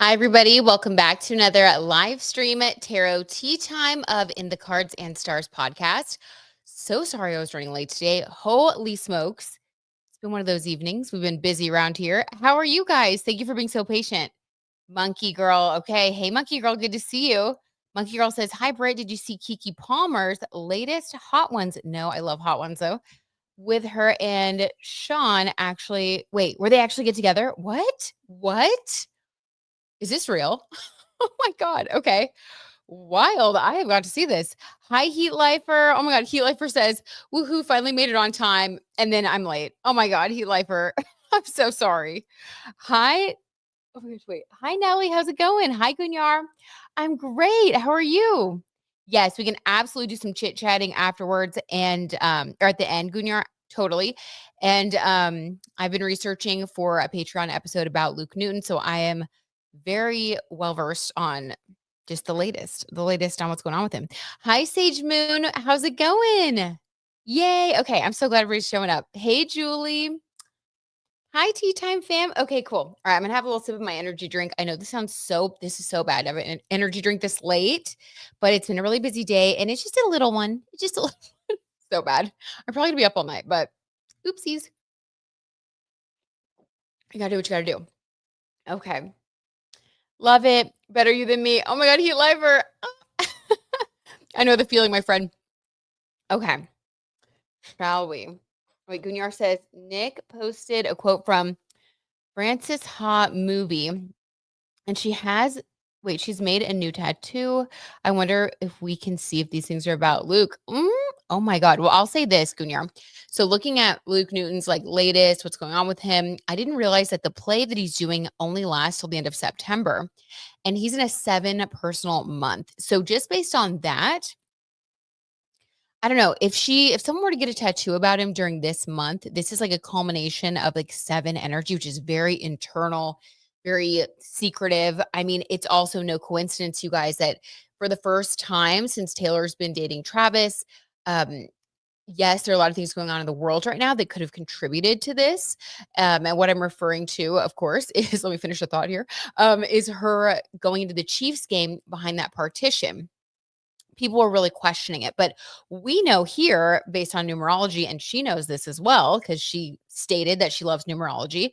Hi, everybody. Welcome back to another live stream at Tarot Tea Time of In the Cards and Stars podcast. So sorry I was running late today. Holy smokes. It's been one of those evenings. We've been busy around here. How are you guys? Thank you for being so patient. Monkey Girl. Okay. Hey, Monkey Girl. Good to see you. Monkey Girl says, Hi, Britt. Did you see Kiki Palmer's latest Hot Ones? No, I love Hot Ones, though. With her and Sean actually, wait, were they actually get together? What? What? Is this real? Oh my God. Okay. Wild. I have got to see this. Hi, Heat Lifer. Oh my God. Heat Lifer says, woohoo, finally made it on time. And then I'm late. Oh my God. Heat Lifer. I'm so sorry. Hi. Oh my gosh, wait. Hi, Nelly. How's it going? Hi, Gunyar. I'm great. How are you? Yes, we can absolutely do some chit chatting afterwards and or at the end, Gunyar. Totally. And I've been researching for a Patreon episode about Luke Newton. So I am very well versed on just the latest on what's going on with him. Hi, Sage Moon. How's it going? Yay. Okay. I'm so glad everybody's showing up. Hey, Julie. Hi, Tea Time fam. Okay, cool. All right, I'm gonna have a little sip of my energy drink. I know this is so bad to have an energy drink this late, but it's been a really busy day and it's just a little one. It's just a little so bad. I'm probably gonna be up all night, but oopsies. You gotta do what you gotta do. Okay. Love it. Better you than me. Oh my God, Heat Lifer. I know the feeling, my friend. Okay. Shall we? Wait, Gunyar says Nick posted a quote from Frances Ha movie, and she's made a new tattoo. I wonder if we can see if these things are about Luke. Oh my God. Well, I'll say this, Gunyar. So looking at Luke Newton's latest, what's going on with him, I didn't realize that the play that he's doing only lasts till the end of September. And he's in a 7 personal month. So just based on that, I don't know if someone were to get a tattoo about him during this month, this is like a culmination of 7 energy, which is very internal, very secretive. I mean, it's also no coincidence, you guys, that for the first time since Taylor's been dating Travis, um, yes, there are a lot of things going on in the world right now that could have contributed to this. And what I'm referring to, of course, is let me finish the thought here, is her going into the Chiefs game behind that partition. People were really questioning it. But we know here, based on numerology, and she knows this as well, because she stated that she loves numerology.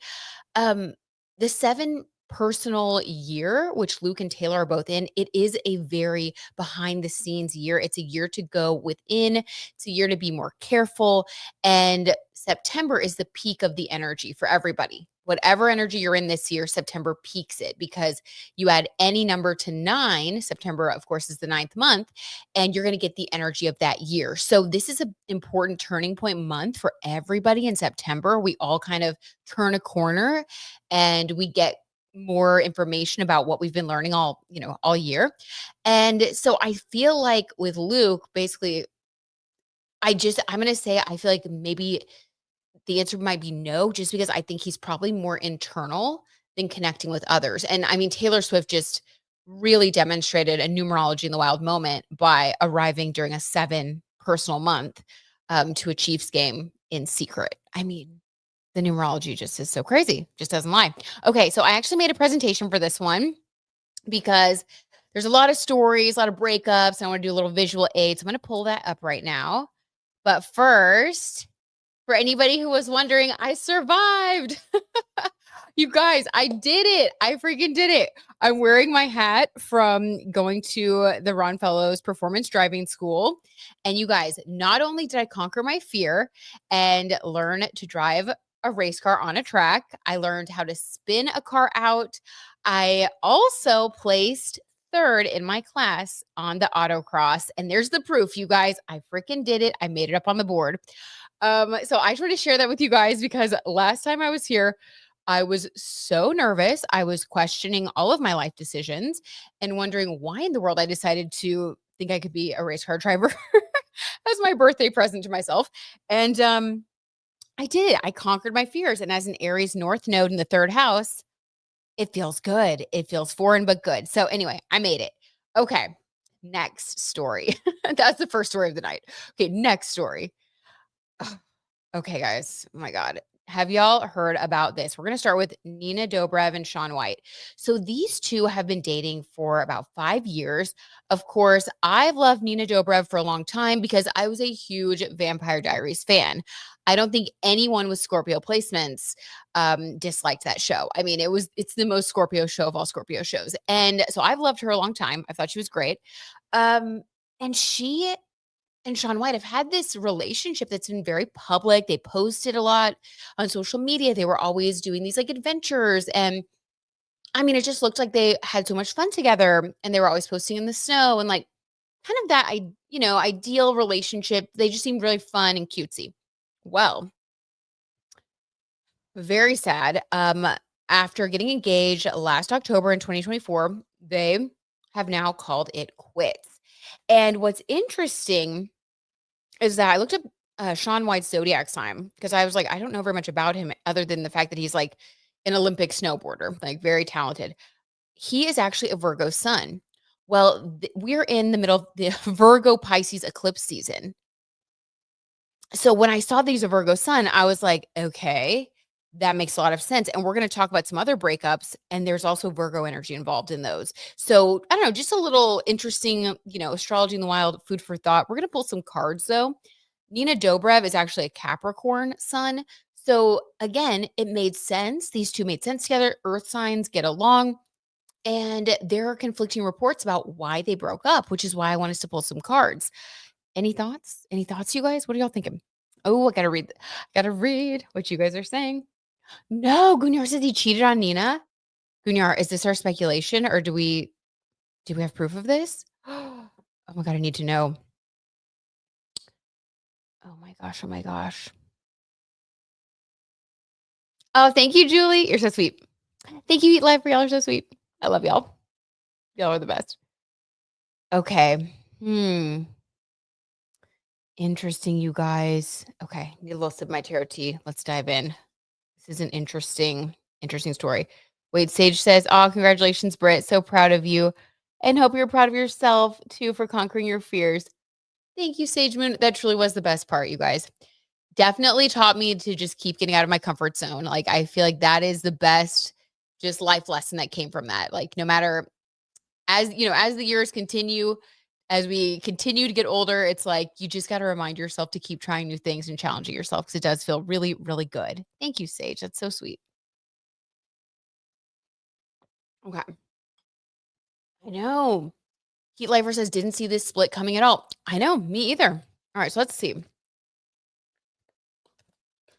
Um, the 7 personal year, which Luke and Taylor are both in, it is a very behind the scenes year. It's a year to go within, it's a year to be more careful. And September is the peak of the energy for everybody. Whatever energy you're in this year, September peaks it because you add any number to 9. September, of course, is the 9th month, and you're going to get the energy of that year. So, this is an important turning point month for everybody in September. We all kind of turn a corner and we get more information about what we've been learning all year. And so I feel like with Luke, basically, I'm going to say, I feel like maybe the answer might be no, just because I think he's probably more internal than connecting with others. And I mean, Taylor Swift just really demonstrated a numerology in the wild moment by arriving during a 7 personal month to a Chiefs game in secret. I mean, the numerology just is so crazy, just doesn't lie. Okay, so I actually made a presentation for this one because there's a lot of stories, a lot of breakups, and I want to do a little visual aid. So I'm going to pull that up right now. But first, for anybody who was wondering, I survived. You guys, I did it. I freaking did it. I'm wearing my hat from going to the Ron Fellows Performance Driving School. And you guys, not only did I conquer my fear and learn to drive a race car on a track, I learned how to spin a car out. I also placed third in my class on the autocross. And there's the proof, you guys. I freaking did it. I made it up on the board. So I just want to share that with you guys because last time I was here, I was so nervous. I was questioning all of my life decisions and wondering why in the world I decided to think I could be a race car driver as my birthday present to myself. And I did. I conquered my fears. And as an Aries North node in the 3rd house, it feels good. It feels foreign, but good. So anyway, I made it. Okay. Next story. That's the first story of the night. Okay. Next story. Okay, guys. Oh my God. have y'all heard about this? We're going to start with Nina Dobrev and Shaun White. So these two have been dating for about 5 years. Of course, I've loved Nina Dobrev for a long time because I was a huge Vampire Diaries fan. I don't think anyone with Scorpio placements disliked that show. I mean, it's the most Scorpio show of all Scorpio shows. And so I've loved her a long time. I thought she was great. Um, and she and Shaun White have had this relationship that's been very public. They posted a lot on social media. They were always doing these like adventures. And I mean, it just looked like they had so much fun together and they were always posting in the snow and like kind of that, ideal relationship. They just seemed really fun and cutesy. Well, very sad. After getting engaged last October in 2024, they have now called it quits. And what's interesting is that I looked up Shaun White's zodiac sign because I was like, I don't know very much about him other than the fact that he's like an Olympic snowboarder, like very talented. He is actually a Virgo sun. Well, we're in the middle of the Virgo Pisces eclipse season. So when I saw these a Virgo sun, I was like, okay, that makes a lot of sense. And we're going to talk about some other breakups, and there's also Virgo energy involved in those. So I don't know, just a little interesting, astrology in the wild, food for thought. We're going to pull some cards though. Nina Dobrev is actually a Capricorn sun. So again, it made sense. These two made sense together. Earth signs get along. And there are conflicting reports about why they broke up, which is why I want us to pull some cards. Any thoughts? Any thoughts, you guys? What are y'all thinking? Oh, I gotta read. Gotta read what you guys are saying. No, Gunyar says he cheated on Nina. Gunyar, is this our speculation, or do we have proof of this? Oh my god, I need to know. Oh my gosh. Oh my gosh. Oh, thank you, Julie. You're so sweet. Thank you, Eat Life, for y'all are so sweet. I love y'all. Y'all are the best. Okay. Interesting, you guys. Okay, need a little sip of my tarot tea. Let's dive in. This is an interesting story. Wade Sage says, "Oh, congratulations, Britt. So proud of you, and hope you're proud of yourself too for conquering your fears." Thank you, Sage Moon. That truly was the best part, you guys. Definitely taught me to just keep getting out of my comfort zone. Like I feel like that is the best just life lesson that came from that. Like no matter as the years continue, as we continue to get older, it's like you just got to remind yourself to keep trying new things and challenging yourself because it does feel really, really good. Thank you, Sage. That's so sweet. Okay. I know. Heat Lifer says, didn't see this split coming at all. I know. Me either. All right. So let's see.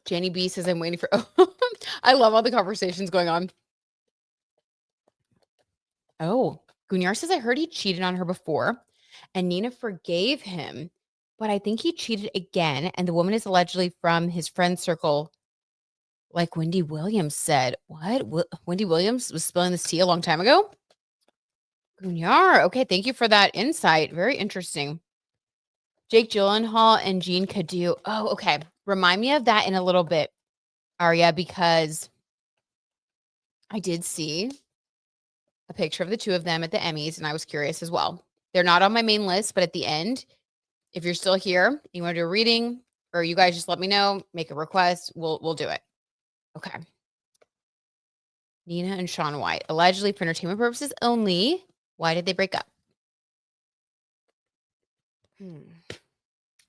Jenny B says, I'm waiting for. Oh, I love all the conversations going on. Oh, Gunyar says, I heard he cheated on her before and Nina forgave him, but I think he cheated again. And the woman is allegedly from his friend circle, like Wendy Williams said. What? Wendy Williams was spilling this tea a long time ago? Gunyar. Okay. Thank you for that insight. Very interesting. Jake Gyllenhaal and Jean Cadu. Oh, okay. Remind me of that in a little bit, Arya, because I did see a picture of the two of them at the Emmys, and I was curious as well. They're not on my main list, but at the end, if you're still here, you want to do a reading, or you guys just let me know, make a request, we'll do it. Okay. Nina and Shaun White, allegedly for entertainment purposes only. Why did they break up?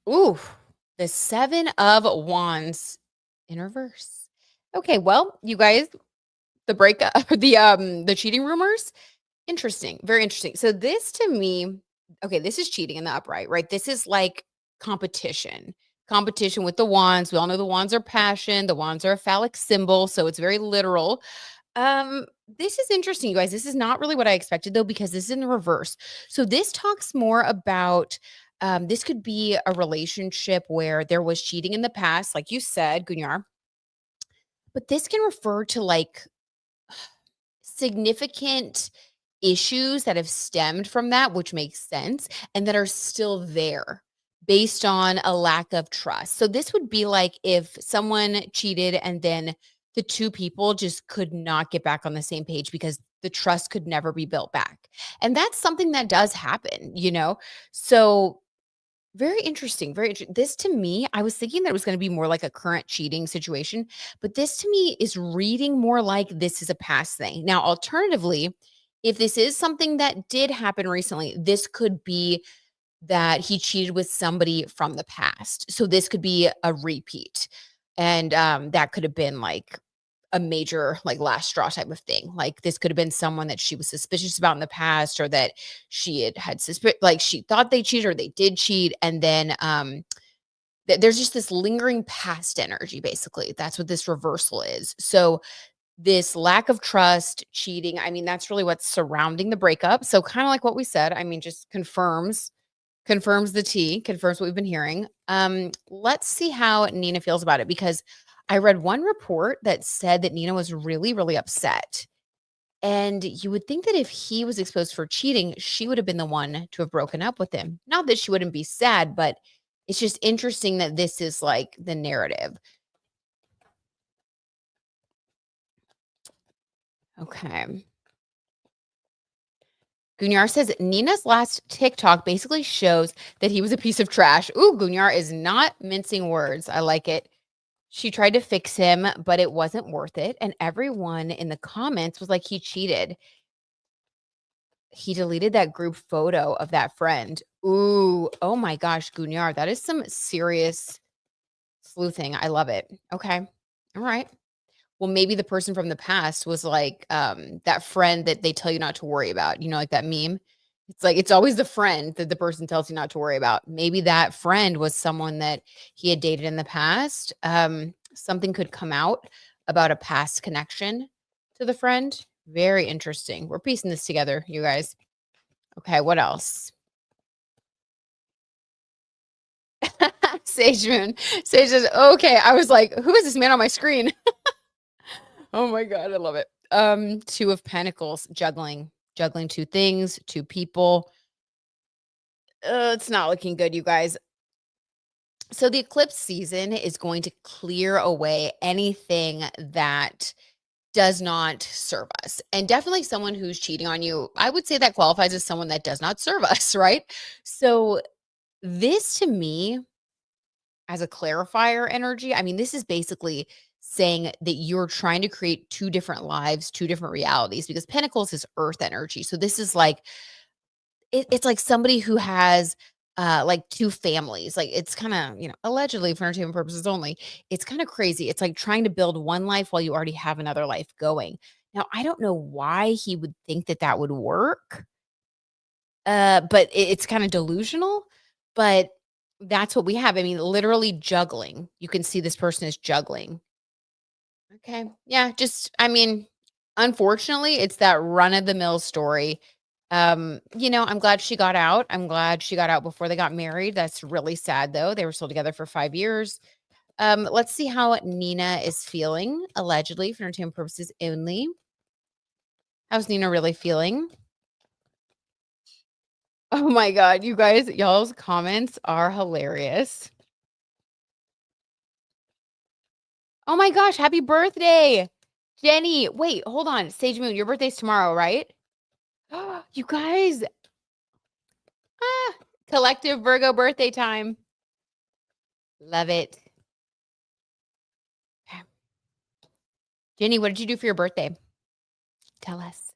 Ooh, the 7 of Wands in reverse. Okay, well, you guys, the breakup, the cheating rumors, interesting, very interesting. So this to me, okay, this is cheating in the upright, right? This is like competition with the wands. We all know the wands are passion. The wands are a phallic symbol, so it's very literal. This is interesting, you guys. This is not really what I expected though, because this is in the reverse. So this talks more about this could be a relationship where there was cheating in the past, like you said, Gunyar. But this can refer to like significant issues that have stemmed from that, which makes sense, and that are still there based on a lack of trust. So this would be like if someone cheated and then the two people just could not get back on the same page because the trust could never be built back. And that's something that does happen, you know? So Very interesting, very interesting. This to me, I was thinking that it was gonna be more like a current cheating situation, but this to me is reading more like this is a past thing. Now, alternatively, if this is something that did happen recently, this could be that he cheated with somebody from the past. So this could be a repeat. And that could have been like a major like last straw type of thing. Like this could have been someone that she was suspicious about in the past or that she had like she thought they cheated or they did cheat and then there's just this lingering past energy basically. That's what this reversal is. So this lack of trust, cheating, I mean that's really what's surrounding the breakup. So kind of like what we said, I mean just confirms the tea, confirms what we've been hearing. Let's see how Nina feels about it because I read one report that said that Nina was really, really upset. And you would think that if he was exposed for cheating, she would have been the one to have broken up with him. Not that she wouldn't be sad, but it's just interesting that this is like the narrative. Okay. Gunyar says Nina's last TikTok basically shows that he was a piece of trash. Ooh, Gunyar is not mincing words. I like it. She tried to fix him, but it wasn't worth it, and everyone in the comments was like, "He cheated. He deleted that group photo of that friend." Ooh, oh my gosh, Gunyar, that is some serious sleuthing. I love it. Okay. All right. Well, maybe the person from the past was like, that friend that they tell you not to worry about, like that meme? It's like, it's always the friend that the person tells you not to worry about. Maybe that friend was someone that he had dated in the past. Something could come out about a past connection to the friend. Very interesting. We're piecing this together, you guys. Okay, what else? Sage Moon. Sage says, okay. I was like, who is this man on my screen? Oh my god, I love it. Two of Pentacles, juggling two things, two people. It's not looking good, you guys. So the eclipse season is going to clear away anything that does not serve us. And definitely someone who's cheating on you, I would say that qualifies as someone that does not serve us, right? So this to me as a clarifier energy, I mean, this is basically saying that you're trying to create two different lives, two different realities, because Pentacles is earth energy. So this is like, it's like somebody who has like two families. Like it's kind of, allegedly for entertainment purposes only. It's kind of crazy. It's like trying to build one life while you already have another life going. Now, I don't know why he would think that that would work. But it's kind of delusional, but that's what we have. I mean, literally juggling. You can see this person is juggling. Okay. Yeah, just I mean, unfortunately, it's that run of the mill story. I'm glad she got out. I'm glad she got out before they got married. That's really sad though. They were still together for 5 years. Let's see how Nina is feeling, allegedly for entertainment purposes only. How's Nina really feeling? Oh my god, you guys, y'all's comments are hilarious. Oh my gosh, happy birthday, Jenny. Wait, hold on. Sage Moon, your birthday's tomorrow, right? You guys, ah, collective Virgo birthday time. Love it. Okay. Jenny, what did you do for your birthday? Tell us.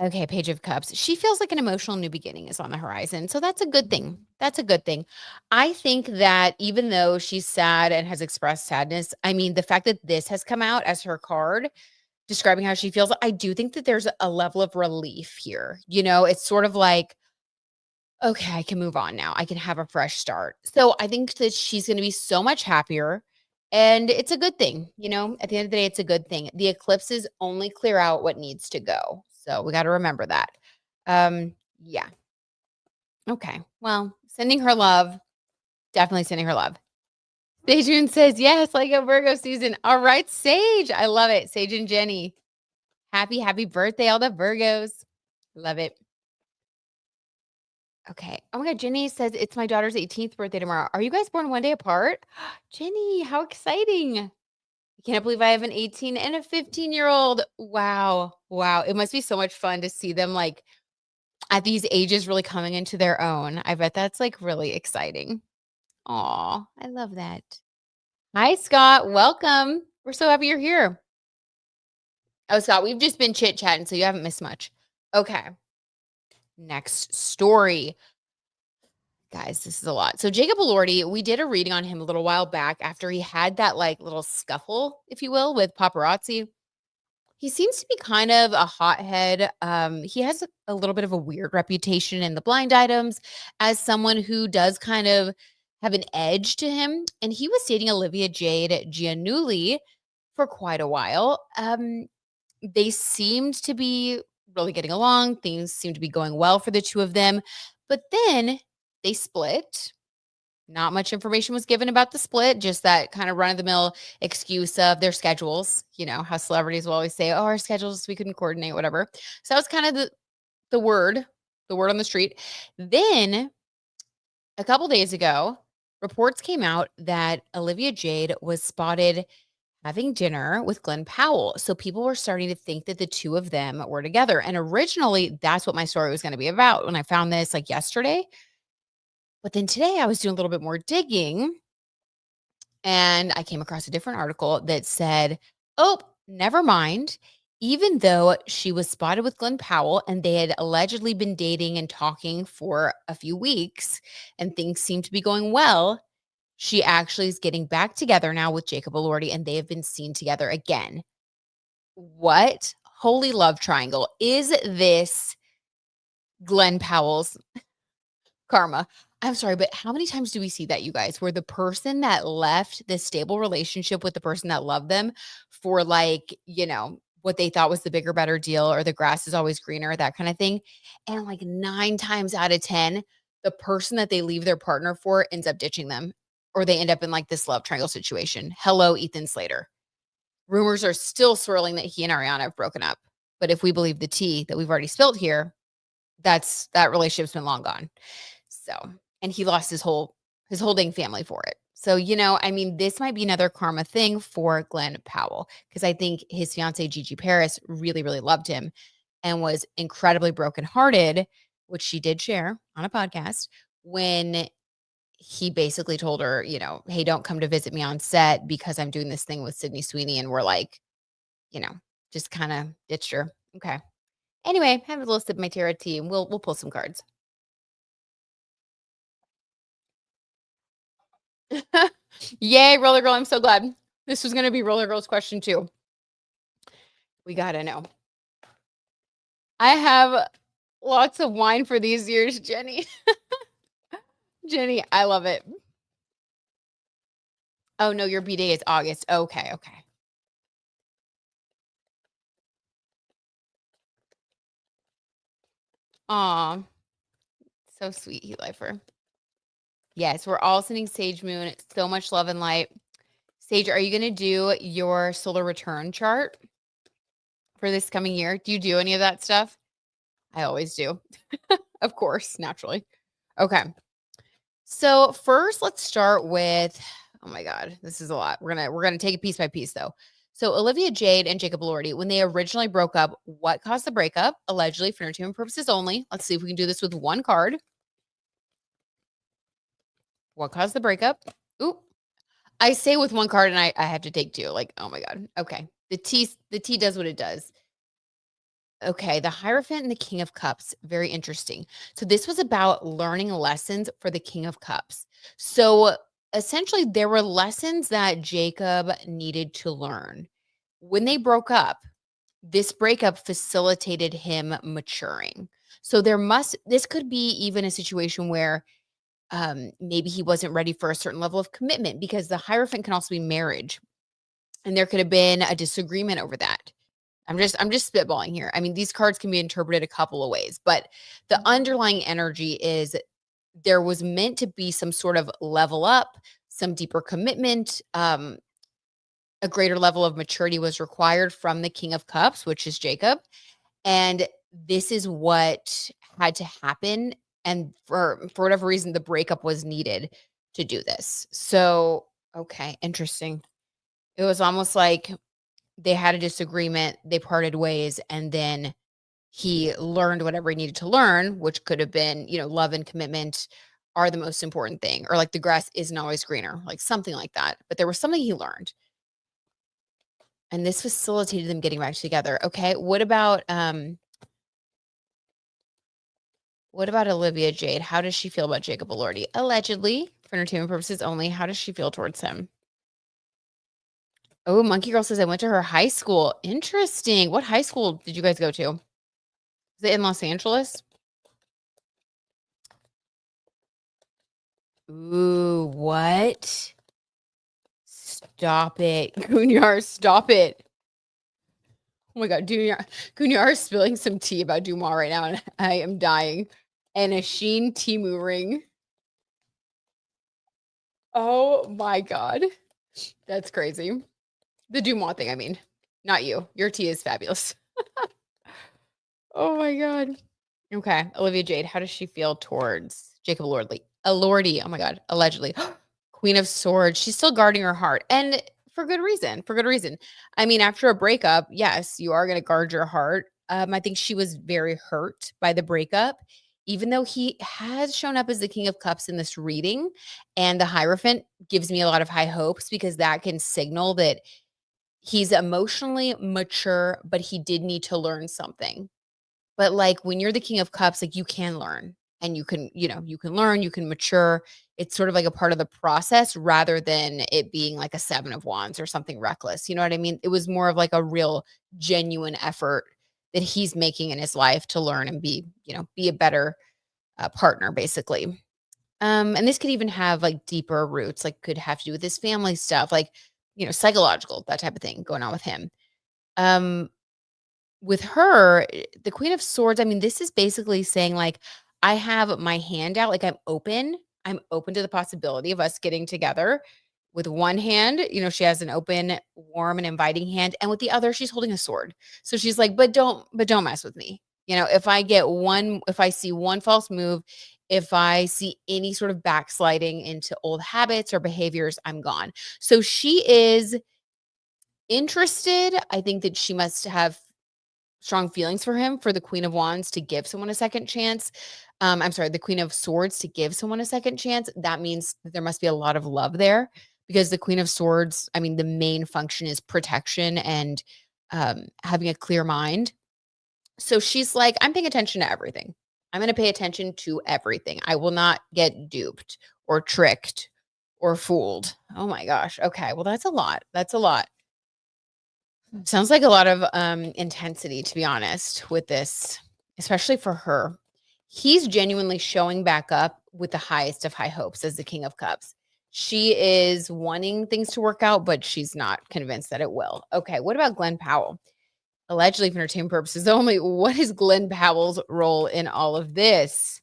Okay, Page of Cups. She feels like an emotional new beginning is on the horizon. So that's a good thing. That's a good thing. I think that even though she's sad and has expressed sadness, I mean, the fact that this has come out as her card describing how she feels, I do think that there's a level of relief here. It's sort of like, okay, I can move on now. I can have a fresh start. So I think that she's going to be so much happier. And it's a good thing. At the end of the day, it's a good thing. The eclipses only clear out what needs to go. So we got to remember that. Yeah. Okay. Well, sending her love. Definitely sending her love. Sage says, yes, like a Virgo season. All right, Sage. I love it. Sage and Jenny. Happy birthday, all the Virgos. Love it. Okay. Oh my god, Jenny says it's my daughter's 18th birthday tomorrow. Are you guys born one day apart? Jenny, how exciting. I can't believe I have an 18 and a 15-year-old. Wow. Wow. It must be so much fun to see them like at these ages really coming into their own. I bet that's, like, really exciting. Aw, I love that. Hi, Scott. Welcome. We're so happy you're here. Oh, Scott, we've just been chit-chatting, so you haven't missed much. Okay, next story. Guys, this is a lot. So Jacob Elordi, we did a reading on him a little while back after he had that, like, little scuffle, if you will, with paparazzi. He seems to be kind of a hothead. He has a little bit of a weird reputation in the blind items as someone who does kind of have an edge to him. And he was dating Olivia Jade Giannulli for quite a while. They seemed to be really getting along. Things seemed to be going well for the two of them. But then they split. Not much information was given about the split, just that kind of run of the mill excuse of their schedules. You know, how celebrities will always say, "Oh, our schedules, we couldn't coordinate, whatever." So that was kind of the word on the street. Then a couple days ago, reports came out that Olivia Jade was spotted having dinner with Glenn Powell. So people were starting to think that the two of them were together. And originally, that's what my story was going to be about when I found this like yesterday. But then today I was doing a little bit more digging and I came across a different article that said, oh, never mind. Even though she was spotted with Glenn Powell and they had allegedly been dating and talking for a few weeks and things seemed to be going well, she actually is getting back together now with Jacob Elordi and they have been seen together again. What holy love triangle is this Glenn Powell's karma? I'm sorry, but how many times do we see that, you guys, where the person that left this stable relationship with the person that loved them for like, you know, what they thought was the bigger, better deal or the grass is always greener, that kind of thing. And like 9 times out of 10, the person that they leave their partner for ends up ditching them or they end up in like this love triangle situation. Hello, Ethan Slater. Rumors are still swirling that he and Ariana have broken up. But if we believe the tea that we've already spilled here, that relationship's been long gone. So, and he lost his whole dang family for it. So, you know, I mean, this might be another karma thing for Glenn Powell because I think his fiance Gigi Paris really, really loved him and was incredibly brokenhearted, which she did share on a podcast when he basically told her, you know, hey, don't come to visit me on set because I'm doing this thing with Sydney Sweeney. And we're like, you know, just kind of ditched her. Okay. Anyway, have a little sip of my tarot tea and we'll pull some cards. Yay, Roller Girl. I'm so glad. This was going to be Roller Girl's question too. We got to know. I have lots of wine for these years, Jenny. Jenny, I love it. Oh, no, your B-Day is August. Okay, okay. Aw, so sweet, Heat Lifer. Yes, we're all sending Sage Moon so much love and light. Sage, are you going to do your solar return chart for this coming year? Do you do any of that stuff? I always do. Of course, naturally. Okay. So first, let's start with, oh my God, this is a lot. We're gonna take it piece by piece though. So Olivia Jade and Jacob Elordi, when they originally broke up, what caused the breakup? Allegedly for entertainment purposes only. Let's see if we can do this with one card. What caused the breakup? Ooh, I say with one card and I have to take two. Like, oh my God. Okay. The T does what it does. Okay, the Hierophant and the King of Cups, very interesting. So this was about learning lessons for the King of Cups. So essentially, there were lessons that Jacob needed to learn. When they broke up, this breakup facilitated him maturing. So this could be even a situation where maybe he wasn't ready for a certain level of commitment because the Hierophant can also be marriage. And there could have been a disagreement over that. I'm just spitballing here. I mean, these cards can be interpreted a couple of ways, but the underlying energy is there was meant to be some sort of level up, some deeper commitment, a greater level of maturity was required from the King of Cups, which is Jacob. And this is what had to happen. And for whatever reason, the breakup was needed to do this. So, okay, interesting. It was almost like they had a disagreement, they parted ways, and then he learned whatever he needed to learn, which could have been, love and commitment are the most important thing, or like the grass isn't always greener, like something like that. But there was something he learned, and this facilitated them getting back together. Okay, what about Olivia Jade? How does she feel about Jacob Elordi? Allegedly, for entertainment purposes only. How does she feel towards him? Oh, Monkey Girl says I went to her high school. Interesting. What high school did you guys go to? Is it in Los Angeles? Ooh, what? Stop it. Gunyar, stop it. Oh my God, Gunyar is spilling some tea about Dumas right now, and I am dying. And a Sheen Timu ring. Oh my God. That's crazy. The Dumas thing, I mean. Not you. Your tea is fabulous. Oh my God. Okay. Olivia Jade, how does she feel towards Jacob Elordi? Oh my God. Allegedly. Queen of Swords. She's still guarding her heart. And for good reason. For good reason. I mean, after a breakup, yes, you are going to guard your heart. I think she was very hurt by the breakup, even though he has shown up as the King of Cups in this reading. And the Hierophant gives me a lot of high hopes because that can signal that he's emotionally mature, but he did need to learn something. But, like, when you're the King of Cups, like, you can learn and you can learn, you can mature. It's sort of like a part of the process rather than it being like a 7 of Wands or something reckless, you know what I mean? It was more of like a real genuine effort that he's making in his life to learn and be a better, partner, basically. And this could even have, like, deeper roots, like, could have to do with his family stuff, like, psychological, that type of thing going on with him. Um with her, the Queen of Swords, I mean, this is basically saying, like, I have my hand out, like, I'm open. I'm open to the possibility of us getting together. With one hand, she has an open, warm, and inviting hand, and with the other, she's holding a sword. So she's like, "But don't mess with me." If I see one false move, if I see any sort of backsliding into old habits or behaviors, I'm gone. So she is interested. I think that she must have strong feelings for him, for the Queen of Wands to give someone a second chance. I'm sorry, the Queen of Swords to give someone a second chance. That means that there must be a lot of love there because the Queen of Swords, I mean, the main function is protection and having a clear mind. So she's like, I'm paying attention to everything. I'm going to pay attention to everything. I will not get duped or tricked or fooled. Oh my gosh. Okay. Well, that's a lot. That's a lot. Sounds like a lot of intensity, to be honest, with this, especially for her. He's genuinely showing back up with the highest of high hopes as the King of Cups. She is wanting things to work out, but she's not convinced that it will. Okay, what about Glenn Powell? Allegedly for entertainment purposes only. What is Glenn Powell's role in all of this?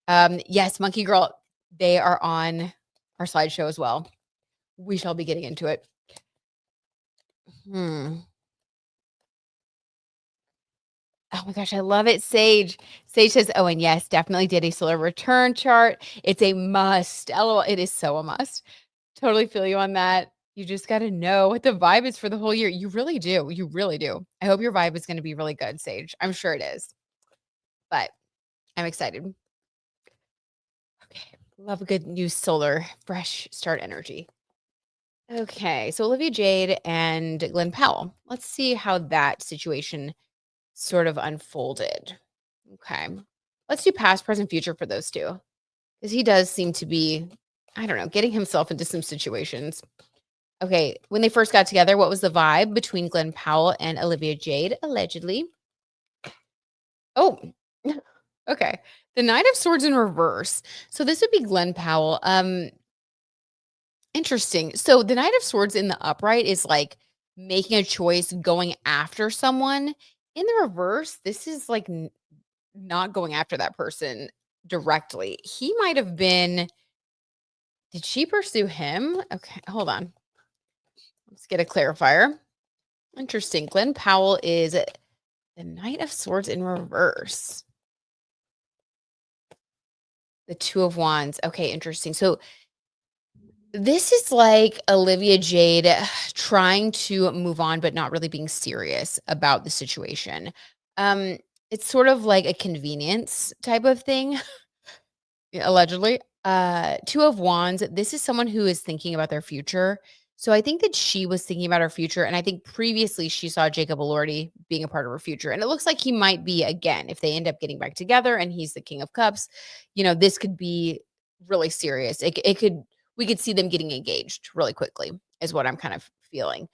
Yes, Monkey Girl, they are on our slideshow as well. We shall be getting into it. Hmm. Oh my gosh, I love it, Sage. Sage says, "Oh, and yes, definitely did a solar return chart. It's a must." LOL, it is so a must. Totally feel you on that. You just got to know what the vibe is for the whole year. You really do. You really do. I hope your vibe is going to be really good, Sage. I'm sure it is. But I'm excited. Okay. Love a good new solar fresh start energy. Okay. So Olivia Jade and Glenn Powell. Let's see how that situation sort of unfolded. Okay. Let's do past, present, future for those two. Because he does seem to be, I don't know, getting himself into some situations. Okay. When they first got together, what was the vibe between Glenn Powell and Olivia Jade, allegedly? Oh, okay. The Knight of Swords in reverse. So this would be Glenn Powell. Interesting. So the Knight of Swords in the upright is like making a choice, going after someone. In the reverse, this is like not going after that person directly. He might have been, did she pursue him? Okay, hold on. Let's get a clarifier. Interesting. Glenn Powell is the Knight of Swords in reverse. The Two of Wands. Okay, interesting. So this is like Olivia Jade trying to move on, but not really being serious about the situation. it's sort of like a convenience type of thing, yeah, allegedly. Two of Wands, this is someone who is thinking about their future. So I think that she was thinking about her future, and I think previously she saw Jacob Elordi being a part of her future, and it looks like he might be again if they end up getting back together and he's the King of Cups. This could be really serious. It could we could see them getting engaged really quickly, is what I'm kind of feeling.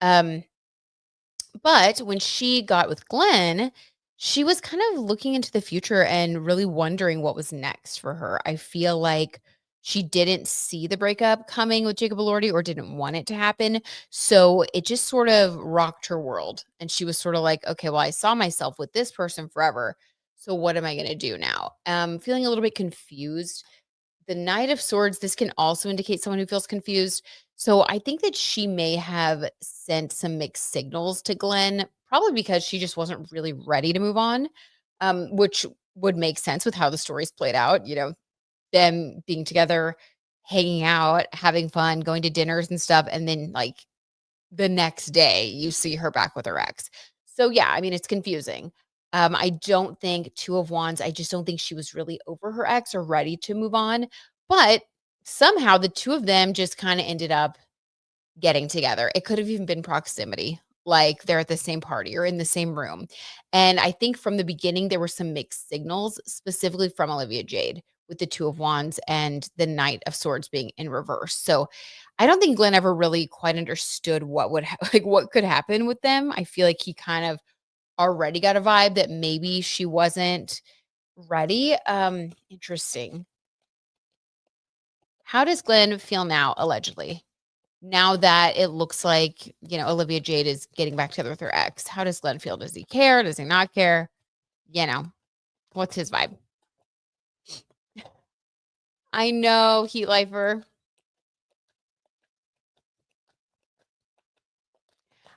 Um, but when she got with Glenn, she was kind of looking into the future and really wondering what was next for her. I feel like she didn't see the breakup coming with Jacob Elordi or didn't want it to happen. So it just sort of rocked her world. And she was sort of like, okay, well, I saw myself with this person forever. So what am I going to do now? Feeling a little bit confused. The Knight of Swords, this can also indicate someone who feels confused. So I think that she may have sent some mixed signals to Glenn, probably because she just wasn't really ready to move on, which would make sense with how the story's played out. Them being together, hanging out, having fun, going to dinners and stuff. And then, like, the next day, you see her back with her ex. So, yeah, I mean, it's confusing. I don't think Two of Wands, I just don't think she was really over her ex or ready to move on. But somehow the two of them just kind of ended up getting together. It could have even been proximity, like they're at the same party or in the same room. And I think from the beginning, there were some mixed signals, specifically from Olivia Jade with the Two of Wands and the Knight of Swords being in reverse. So I don't think Glenn ever really quite understood what would like what could happen with them. I feel like he kind of already got a vibe that maybe she wasn't ready. Interesting. How does Glenn feel now, allegedly? Now that it looks like, Olivia Jade is getting back together with her ex, how does Glenn feel? Does he care? Does he not care? You know, what's his vibe? I know, Heat Lifer.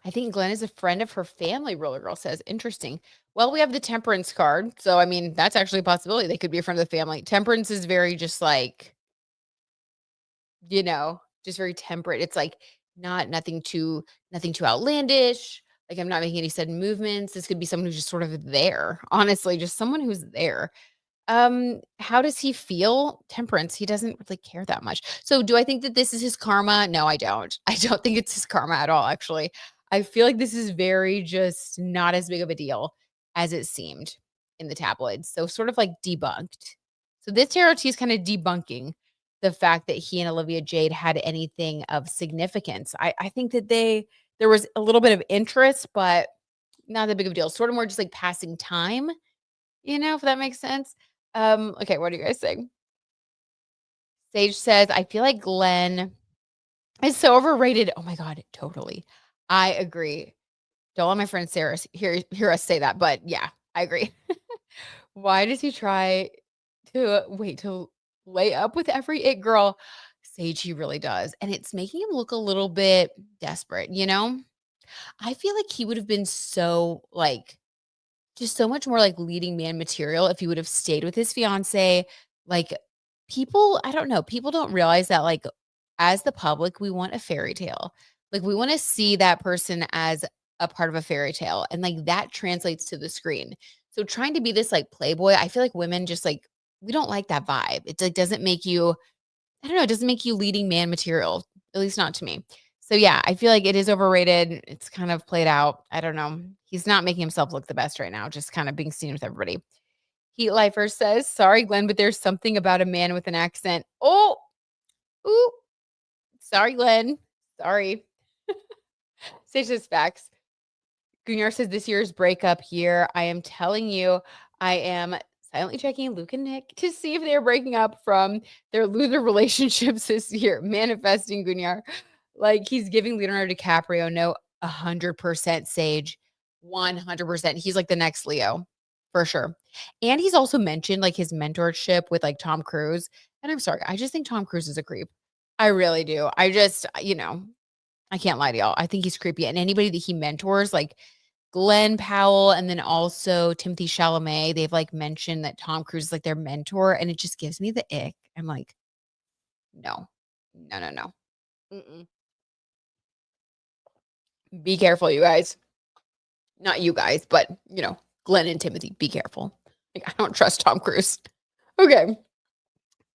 I think Glenn is a friend of her family, Roller Girl says. Interesting. Well, we have the Temperance card. So, I mean, that's actually a possibility. They could be a friend of the family. Temperance is very just like, just very temperate. It's like nothing too outlandish. Like I'm not making any sudden movements. This could be someone who's just sort of there. Honestly, just someone who's there. How does he feel? Temperance, he doesn't really care that much. So do I think that this is his karma? No, I don't. I don't think it's his karma at all, actually. I feel like this is very just not as big of a deal as it seemed in the tabloids. So sort of like debunked. So this tarot tea is kind of debunking the fact that he and Olivia Jade had anything of significance. I think that there was a little bit of interest, but not that big of a deal. Sort of more just like passing time, if that makes sense. Okay, what are you guys saying? Sage says, I feel like Glenn is so overrated. Oh my God, totally. I agree. Don't let my friend Sarah hear us say that, but yeah, I agree. Why does he try to lay up with every it girl? Sage, he really does. And it's making him look a little bit desperate. I feel like he would have been so like just so much more like leading man material if he would have stayed with his fiance. Like people, I don't know, people don't realize that like as the public, we want a fairy tale. Like we want to see that person as a part of a fairy tale and like that translates to the screen. So trying to be this like playboy, I feel like women just like we don't like that vibe. It like doesn't make you I don't know, it doesn't make you leading man material, at least not to me. So yeah, I feel like it is overrated. It's kind of played out. I don't know. He's not making himself look the best right now, just kind of being seen with everybody. Heat Lifer says, sorry, Glenn, but there's something about a man with an accent. Oh, ooh, sorry, Glenn. Sorry. Say just facts. Gunnar says this year's breakup year. I am telling you, I am silently checking Luke and Nick to see if they're breaking up from their loser relationships this year. Manifesting Gunnar. Like he's giving Leonardo DiCaprio 100% Sage. 100%. He's like the next Leo for sure. And he's also mentioned like his mentorship with like Tom Cruise. And I'm sorry, I just think Tom Cruise is a creep. I really do. I can't lie to y'all. I think he's creepy. And anybody that he mentors, like Glenn Powell and then also Timothy Chalamet, they've like mentioned that Tom Cruise is like their mentor, and it just gives me the ick. I'm like, no, no, no, no. Mm-mm. Be careful, you guys. Not you guys, but Glenn and Timothy, be careful. Like, I don't trust Tom Cruise. Okay.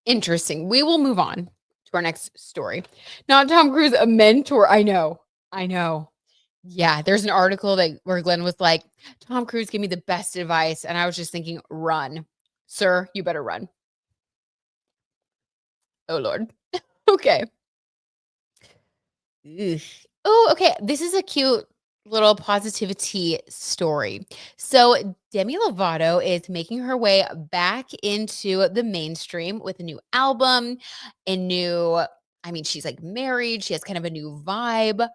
Interesting. We will move on to our next story. Not Tom Cruise, a mentor. I know. I know. Yeah, there's an article that where Glenn was like, Tom Cruise gave me the best advice. And I was just thinking, run. Sir, you better run. Oh Lord. Okay. Ugh. Oh, okay. This is a cute little positivity story. So Demi Lovato is making her way back into the mainstream with a new album, a new, I mean, she's like married. She has kind of a new vibe.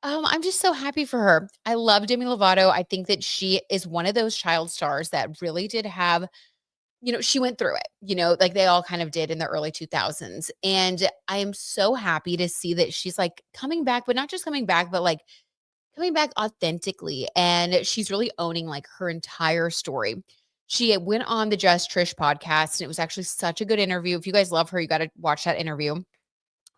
I'm just so happy for her. I love Demi Lovato. I think that she is one of those child stars that really did have, she went through it, like they all kind of did in the early 2000s. And I am so happy to see that she's like coming back, but not just coming back, but like coming back authentically. And she's really owning like her entire story. She went on the Just Trish podcast, and it was actually such a good interview. If you guys love her, you got to watch that interview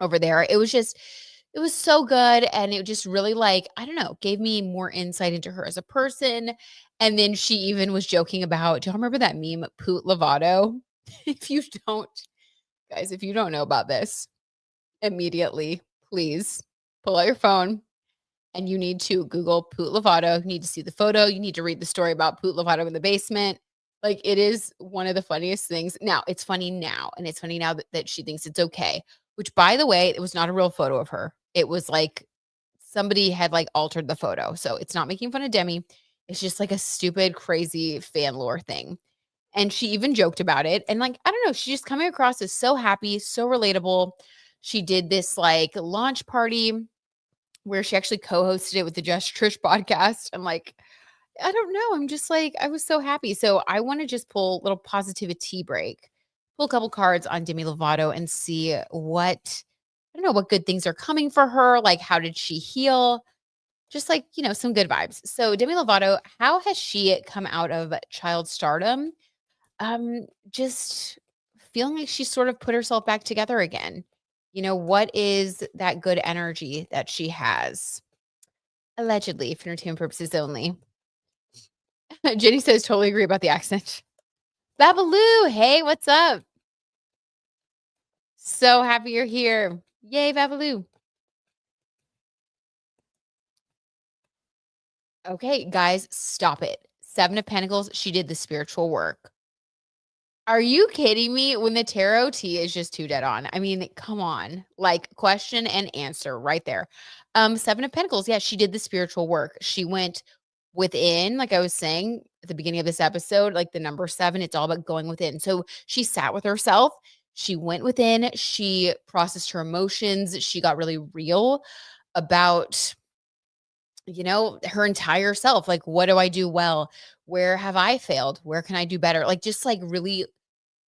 over there. It was so good. And it just really like, I don't know, gave me more insight into her as a person. And then she even was joking about, do y'all remember that meme, Poot Lovato? If you don't, guys, if you don't know about this, immediately, please pull out your phone and you need to Google Poot Lovato. You need to see the photo. You need to read the story about Poot Lovato in the basement. Like, it is one of the funniest things. Now, it's funny now, and it's funny now that she thinks it's okay, which, by the way, it was not a real photo of her. It was like somebody had like altered the photo. So it's not making fun of Demi. It's just like a stupid, crazy fan lore thing. And she even joked about it. And like, I don't know, she's just coming across as so happy, so relatable. She did this like launch party where she actually co-hosted it with the Just Trish podcast. I'm like, I don't know. I'm just like, I was so happy. So I want to just pull a little positivity break, pull a couple cards on Demi Lovato and see what, I don't know, what good things are coming for her. Like, how did she heal? Just like, some good vibes. So Demi Lovato, how has she come out of child stardom? Just feeling like she sort of put herself back together again. What is that good energy that she has? Allegedly, for entertainment purposes only. Jenny says, totally agree about the accent. Babaloo, hey, what's up? So happy you're here. Yay, Babaloo. Okay, guys, stop it. Seven of Pentacles, she did the spiritual work. Are you kidding me? When the tarot T is just too dead on. I mean, come on. Like, question and answer right there. Seven of Pentacles, yeah, she did the spiritual work. She went within, like I was saying at the beginning of this episode, like the number 7, it's all about going within. So she sat with herself. She went within. She processed her emotions. She got really real about, her entire self. Like, what do I do well? Where have I failed? Where can I do better? Like, just like really,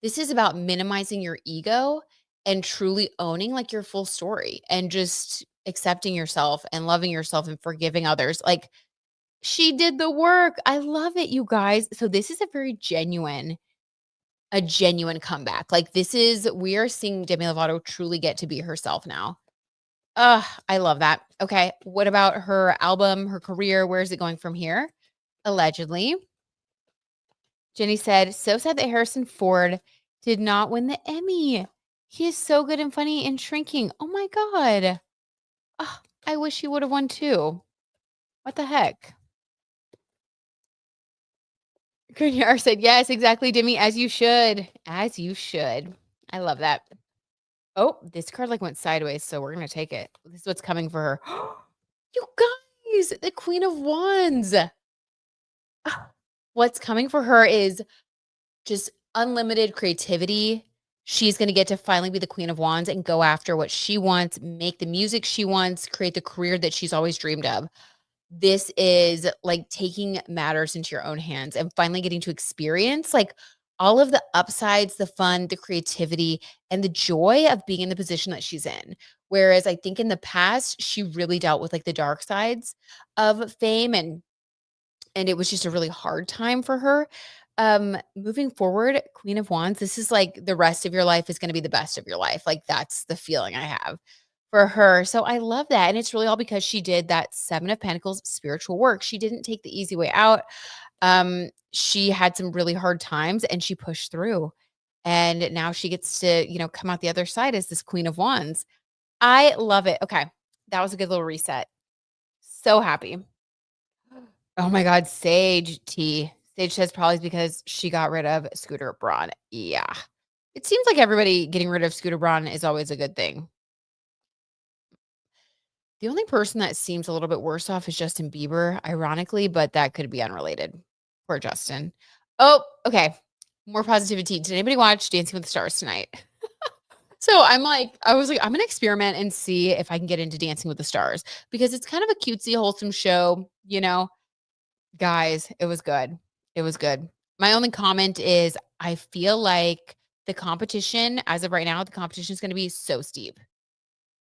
this is about minimizing your ego and truly owning like your full story and just accepting yourself and loving yourself and forgiving others. Like, she did the work. I love it, you guys. So this is a genuine comeback. Like, we are seeing Demi Lovato truly get to be herself now. I love that. Okay. What about her album, her career? Where is it going from here? Allegedly. Jenny said, so sad that Harrison Ford did not win the Emmy. He is so good and funny and shrinking. Oh my God. Oh, I wish he would have won too. What the heck? Kunyar said, yes, exactly, Demi, as you should. As you should. I love that. Oh, this card like went sideways, so we're going to take it. This is what's coming for her. You guys, the Queen of Wands. What's coming for her is just unlimited creativity. She's going to get to finally be the Queen of Wands and go after what she wants, make the music she wants, create the career that she's always dreamed of. This is like taking matters into your own hands and finally getting to experience like all of the upsides, the fun, the creativity, and the joy of being in the position that she's in. Whereas I think in the past, she really dealt with like the dark sides of fame and it was just a really hard time for her. Moving forward, Queen of Wands, this is like the rest of your life is going to be the best of your life. Like, that's the feeling I have for her. So I love that. And it's really all because she did that 7 of Pentacles spiritual work. She didn't take the easy way out. She had some really hard times and she pushed through. And now she gets to, come out the other side as this Queen of Wands. I love it. Okay. That was a good little reset. So happy. Oh my God. Sage T. Sage says probably because she got rid of Scooter Braun. Yeah. It seems like everybody getting rid of Scooter Braun is always a good thing. The only person that seems a little bit worse off is Justin Bieber, ironically, but that could be unrelated. Poor Justin. Oh, okay. More positivity. Did anybody watch Dancing with the Stars tonight? So I was like, I'm gonna experiment and see if I can get into Dancing with the Stars because it's kind of a cutesy, wholesome show. Guys, it was good. It was good. My only comment is I feel like the competition, as of right now, the competition is gonna be so steep.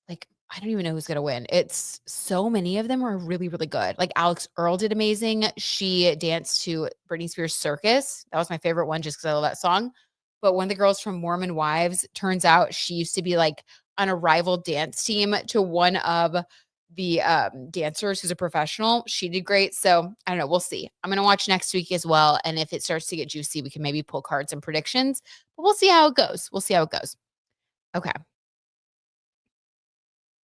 Like, I don't even know who's gonna win. It's so many of them are really, really good. Like Alex Earl did amazing. She danced to Britney Spears' Circus. That was my favorite one just because I love that song. But one of the girls from Mormon Wives, turns out she used to be like on a rival dance team to one of the dancers who's a professional. She did great. So I don't know. We'll see. I'm gonna watch next week as well. And if it starts to get juicy, we can maybe pull cards and predictions. But we'll see how it goes. We'll see how it goes. Okay.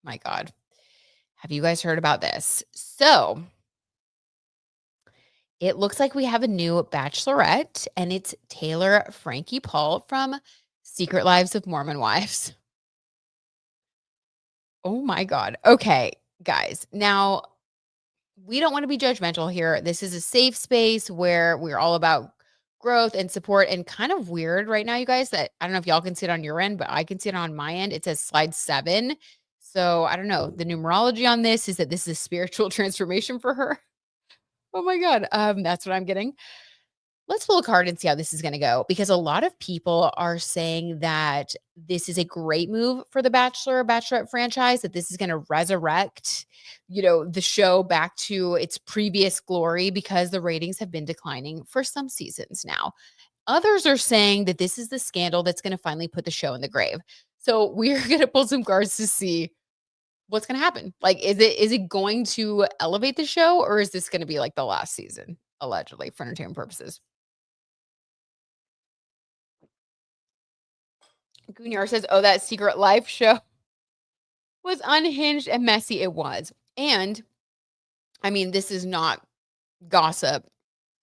My God. Have you guys heard about this? So it looks like we have a new bachelorette, and it's Taylor Frankie Paul from Secret Lives of Mormon Wives. Oh my God. Okay, guys. Now, we don't want to be judgmental here. This is a safe space where we're all about growth and support, and kind of weird right now, you guys, that I don't know if y'all can see it on your end, but I can see it on my end. It says slide 7. So I don't know. The numerology on this is that this is a spiritual transformation for her. Oh my God. That's what I'm getting. Let's pull a card and see how this is going to go because a lot of people are saying that this is a great move for the Bachelorette franchise, that this is going to resurrect, the show back to its previous glory because the ratings have been declining for some seasons now. Others are saying that this is the scandal that's going to finally put the show in the grave. So we're going to pull some cards to see what's going to happen. Like, is it going to elevate the show, or is this going to be like the last season, allegedly, for entertainment purposes? Gunyar says, "Oh, that Secret Life show was unhinged and messy." It was. And I mean, this is not gossip.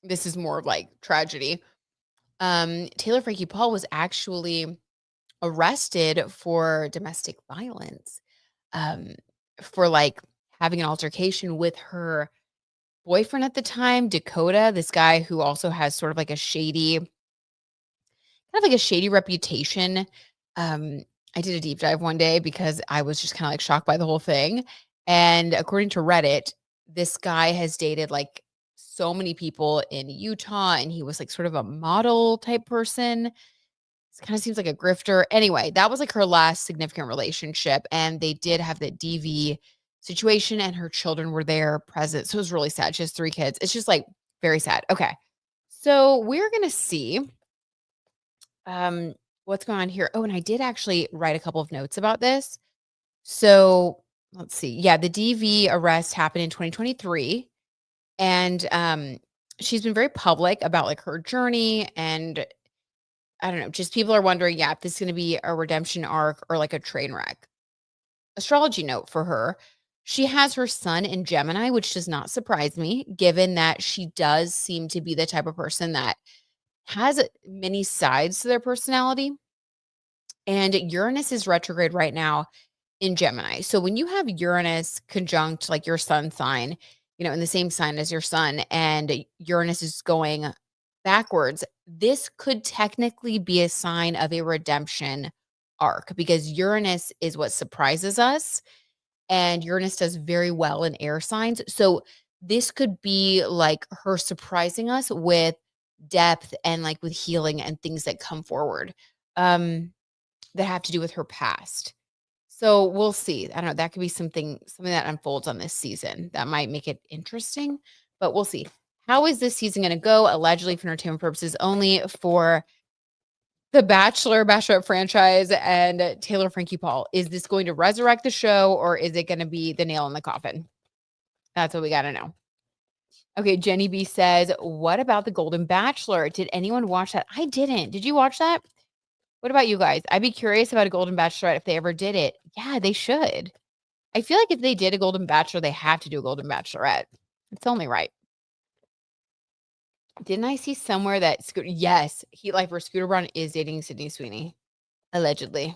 This is more of like tragedy. Taylor Frankie Paul was actually arrested for domestic violence, um, for like having an altercation with her boyfriend at the time, Dakota, this guy who also has sort of like a shady reputation. I did a deep dive one day because I was just kind of like shocked by the whole thing. And according to Reddit, this guy has dated like so many people in Utah, and he was like sort of a model type person. It kind of seems like a grifter. Anyway, that was like her last significant relationship. And they did have the DV situation, and her children were there present. So it was really sad. She has 3 kids. It's just like very sad. Okay. So we're going to see what's going on here. Oh, and I did actually write a couple of notes about this. So let's see. Yeah, the DV arrest happened in 2023. And she's been very public about like her journey. And I don't know, just people are wondering, yeah, if this is going to be a redemption arc or like a train wreck. Astrology note for her. She has her sun in Gemini, which does not surprise me, given that she does seem to be the type of person that has many sides to their personality. And Uranus is retrograde right now in Gemini. So when you have Uranus conjunct like your sun sign, in the same sign as your sun, and Uranus is going backwards, this could technically be a sign of a redemption arc because Uranus is what surprises us, and Uranus does very well in air signs. So this could be like her surprising us with depth and like with healing and things that come forward. That have to do with her past. So we'll see. I don't know. That could be something that unfolds on this season that might make it interesting, but we'll see. How is this season going to go? Allegedly for entertainment purposes only for the Bachelorette franchise and Taylor Frankie Paul. Is this going to resurrect the show, or is it going to be the nail in the coffin? That's what we got to know. Okay, Jenny B says, "What about The Golden Bachelor? Did anyone watch that?" I didn't. Did you watch that? What about you guys? I'd be curious about a Golden Bachelorette if they ever did it. Yeah, they should. I feel like if they did a Golden Bachelor, they have to do a Golden Bachelorette. It's only right. Didn't I see somewhere that yes, Heat Lifer Scooter Braun is dating Sydney Sweeney, allegedly.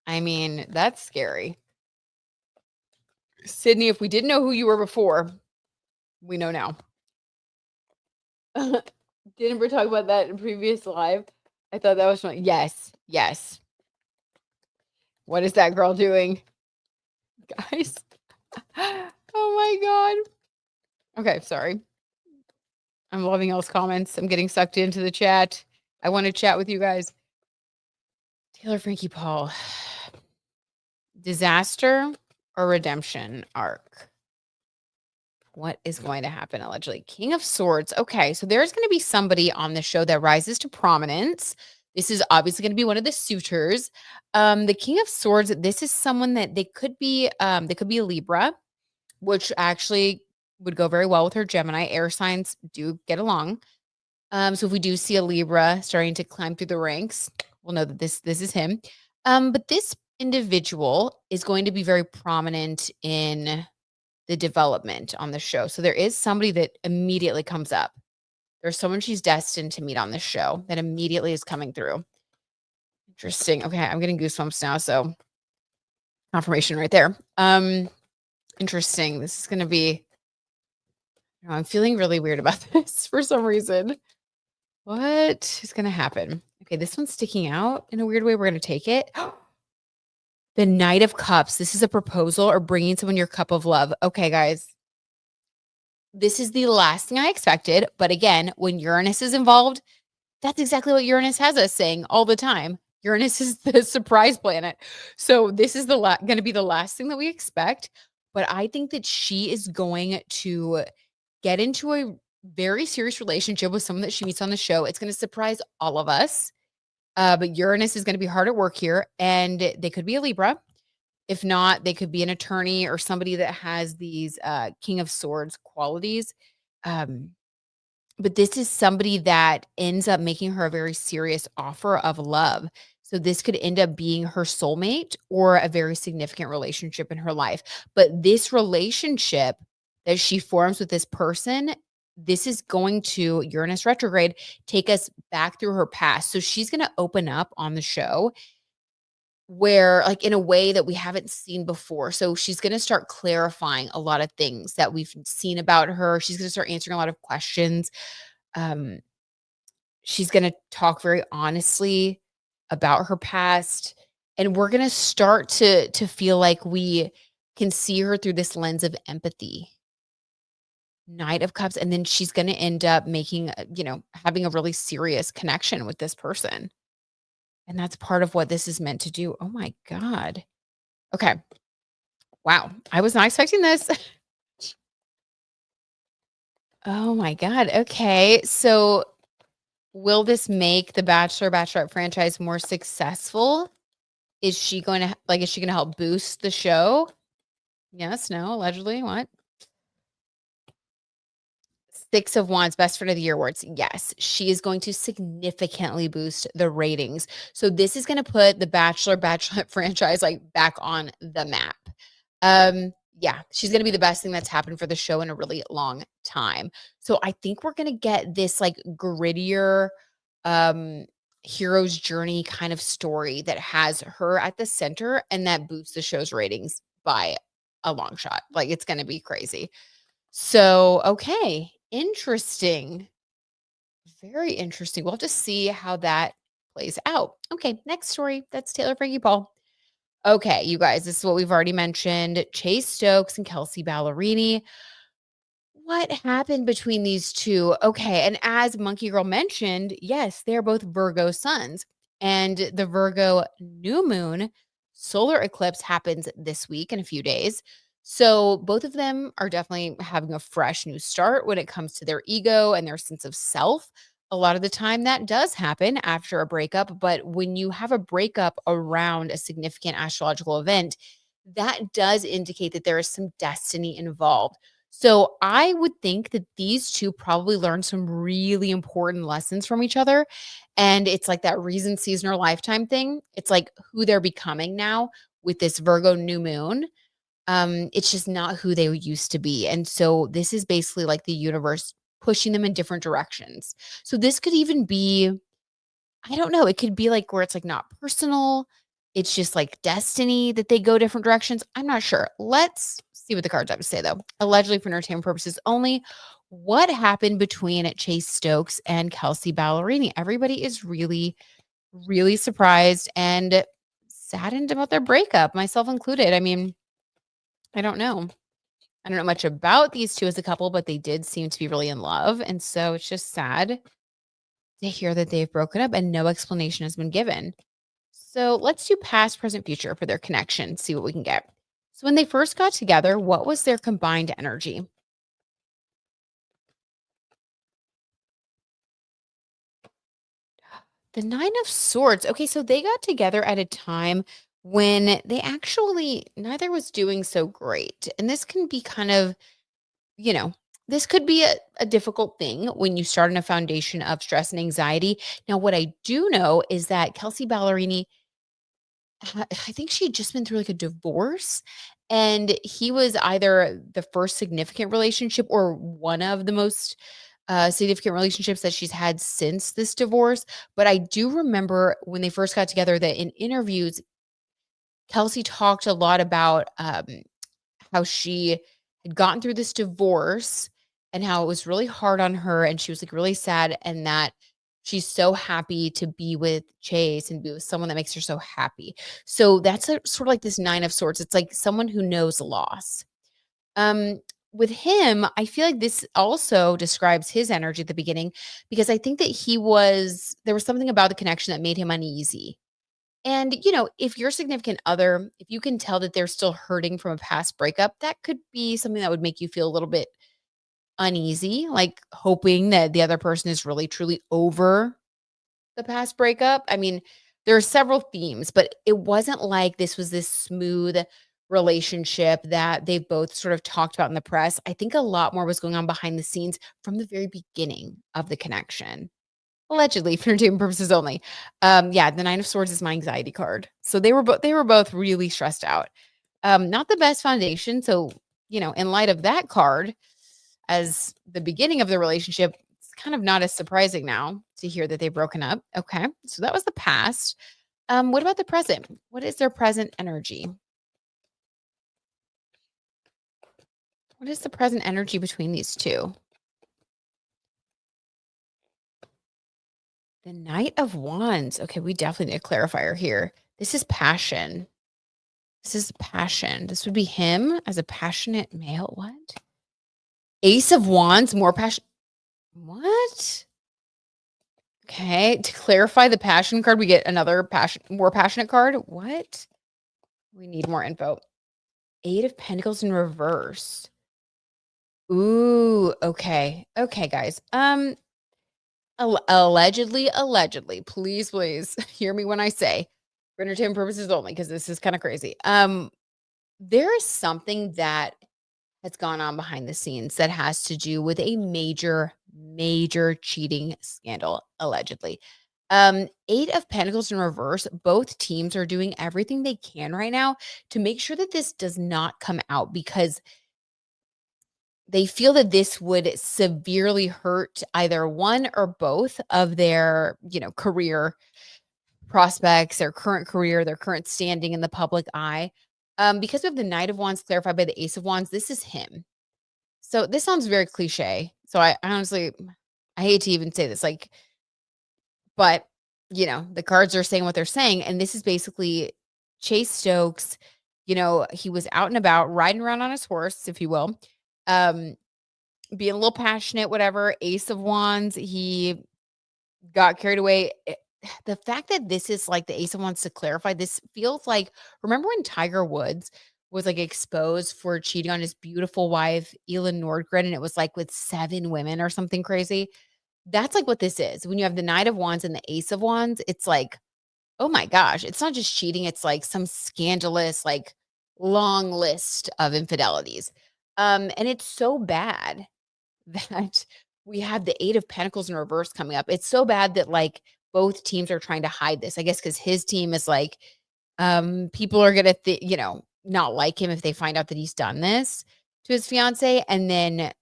I mean, that's scary. Sydney, if we didn't know who you were before, we know now. Didn't we talk about that in previous live? I thought that was fun. Yes, yes. What is that girl doing? Guys. Oh my god. Okay, sorry. I'm loving y'all's comments. I'm getting sucked into the chat. I want to chat with you guys. Taylor Frankie Paul. Disaster or redemption arc? What is going to happen allegedly? King of Swords. Okay, so there's going to be somebody on the show that rises to prominence. This is obviously going to be one of the suitors. The King of Swords, this is someone that they could be a Libra, which actually would go very well with her Gemini. Air signs do get along. So if we do see a Libra starting to climb through the ranks, we'll know that this is him. But this individual is going to be very prominent in the development on the show. So there is somebody that immediately comes up. There's someone she's destined to meet on this show that immediately is coming through. Interesting. Okay, I'm getting goosebumps now. So confirmation right there. Interesting. This is going to be. I'm feeling really weird about this for some reason. What is going to happen? Okay, this one's sticking out in a weird way. We're going to take it. The Knight of Cups. This is a proposal or bringing someone your cup of love. Okay, guys. This is the last thing I expected. But again, when Uranus is involved, that's exactly what Uranus has us saying all the time. Uranus is the surprise planet. So this is going to be the last thing that we expect. But I think that she is going to get into a very serious relationship with someone that she meets on the show. It's going to surprise all of us. But Uranus is going to be hard at work here. And they could be a Libra. If not, they could be an attorney or somebody that has these King of Swords qualities. But this is somebody that ends up making her a very serious offer of love. So this could end up being her soulmate or a very significant relationship in her life. But this relationship that she forms with this person, this is going to, Uranus retrograde, take us back through her past. So she's going to open up on the show where like in a way that we haven't seen before. So she's going to start clarifying a lot of things that we've seen about her. She's going to start answering a lot of questions. She's going to talk very honestly about her past, and we're going to start to feel like we can see her through this lens of empathy. Knight of Cups, and then she's going to end up making, having a really serious connection with this person. And that's part of what this is meant to do. Oh my God. Okay. Wow. I was not expecting this. Oh my God. Okay. So will this make the Bachelorette franchise more successful? Is she going to help boost the show? Yes, no, allegedly. What? Six of Wands, Best Friend of the Year awards. Yes, she is going to significantly boost the ratings. So this is going to put the Bachelorette franchise like back on the map. Yeah, she's going to be the best thing that's happened for the show in a really long time. So I think we're going to get this like grittier hero's journey kind of story that has her at the center and that boosts the show's ratings by a long shot. Like it's going to be crazy. So, okay, interesting. Very interesting. We'll have to see how that plays out. Okay, next story. That's Taylor Frankie Paul. Okay, you guys, this is what we've already mentioned. Chase Stokes and Kelsey Ballerini. What happened between these two? Okay, and as Monkey Girl mentioned, yes, they're both Virgo suns. And the Virgo new moon solar eclipse happens this week in a few days. So both of them are definitely having a fresh new start when it comes to their ego and their sense of self. A lot of the time that does happen after a breakup, but when you have a breakup around a significant astrological event, that does indicate that there is some destiny involved. So I would think that these two probably learned some really important lessons from each other. And it's like that reason, season, or lifetime thing. It's like who they're becoming now with this Virgo new moon. It's just not who they used to be. And so this is basically like the universe pushing them in different directions. So this could even be, I don't know, it could be like where it's like not personal. It's just like destiny that they go different directions. I'm not sure. Let's see what the cards have to say though. Allegedly for entertainment purposes only. What happened between Chase Stokes and Kelsey Ballerini? Everybody is really, really surprised and saddened about their breakup, myself included. I mean, I don't know. I don't know much about these two as a couple, but they did seem to be really in love. And so it's just sad to hear that they've broken up and no explanation has been given. So let's do past, present, future for their connection, see what we can get. So when they first got together, what was their combined energy? The Nine of Swords. Okay, so they got together at a time when they actually neither was doing so great. And this can be kind of, you know, this could be a difficult thing when you start on a foundation of stress and anxiety. Now, what I do know is that Kelsey Ballerini, I think she had just been through like a divorce, and he was either the first significant relationship or one of the most significant relationships that she's had since this divorce. But I do remember when they first got together that in interviews, Kelsey talked a lot about how she had gotten through this divorce and how it was really hard on her and she was like really sad and that she's so happy to be with Chase and be with someone that makes her so happy. So that's sort of like this nine of swords. It's like someone who knows loss. Um with him, I feel like this also describes his energy at the beginning because I think that there was something about the connection that made him uneasy. And, if your significant other, if you can tell that they're still hurting from a past breakup, that could be something that would make you feel a little bit uneasy, like hoping that the other person is really truly over the past breakup. I mean, there are several themes, but it wasn't like this was this smooth relationship that they've both sort of talked about in the press. I think a lot more was going on behind the scenes from the very beginning of the connection. Allegedly, for entertainment purposes only. Yeah, the Nine of Swords is my anxiety card. So they were both really stressed out. Not the best foundation. So, in light of that card, as the beginning of the relationship, it's kind of not as surprising now to hear that they've broken up. Okay. So that was the past. What about the present? What is their present energy? What is the present energy between these two? The Knight of Wands. Okay, we definitely need a clarifier here. This is passion. This is passion. This would be him as a passionate male. What? Ace of Wands, more passion. What? Okay. To clarify the passion card, we get another more passionate card. What? We need more info. Eight of Pentacles in reverse. Ooh, okay. Okay, guys. Allegedly, please hear me when I say for entertainment purposes only, because this is kind of crazy. There is something that has gone on behind the scenes that has to do with a major cheating scandal, allegedly. Eight of Pentacles in reverse, both teams are doing everything they can right now to make sure that this does not come out because they feel that this would severely hurt either one or both of their, career prospects, their current career, their current standing in the public eye. Because we have the Knight of Wands clarified by the Ace of Wands, this is him. So this sounds very cliche. So I honestly, I hate to even say this, like, but the cards are saying what they're saying. And this is basically Chase Stokes. He was out and about riding around on his horse, if you will. Being a little passionate, whatever. Ace of Wands, he got carried away. The fact that this is like the Ace of Wands to clarify, this feels like, remember when Tiger Woods was like exposed for cheating on his beautiful wife, Elin Nordgren, and it was like with 7 women or something crazy? That's like what this is. When you have the Knight of Wands and the Ace of Wands, it's like, oh my gosh, it's not just cheating, it's like some scandalous, like long list of infidelities. And it's so bad that we have the 8 of Pentacles in reverse coming up. It's so bad that, like, both teams are trying to hide this. I guess because his team is like, people are gonna not like him if they find out that he's done this to his fiance. And then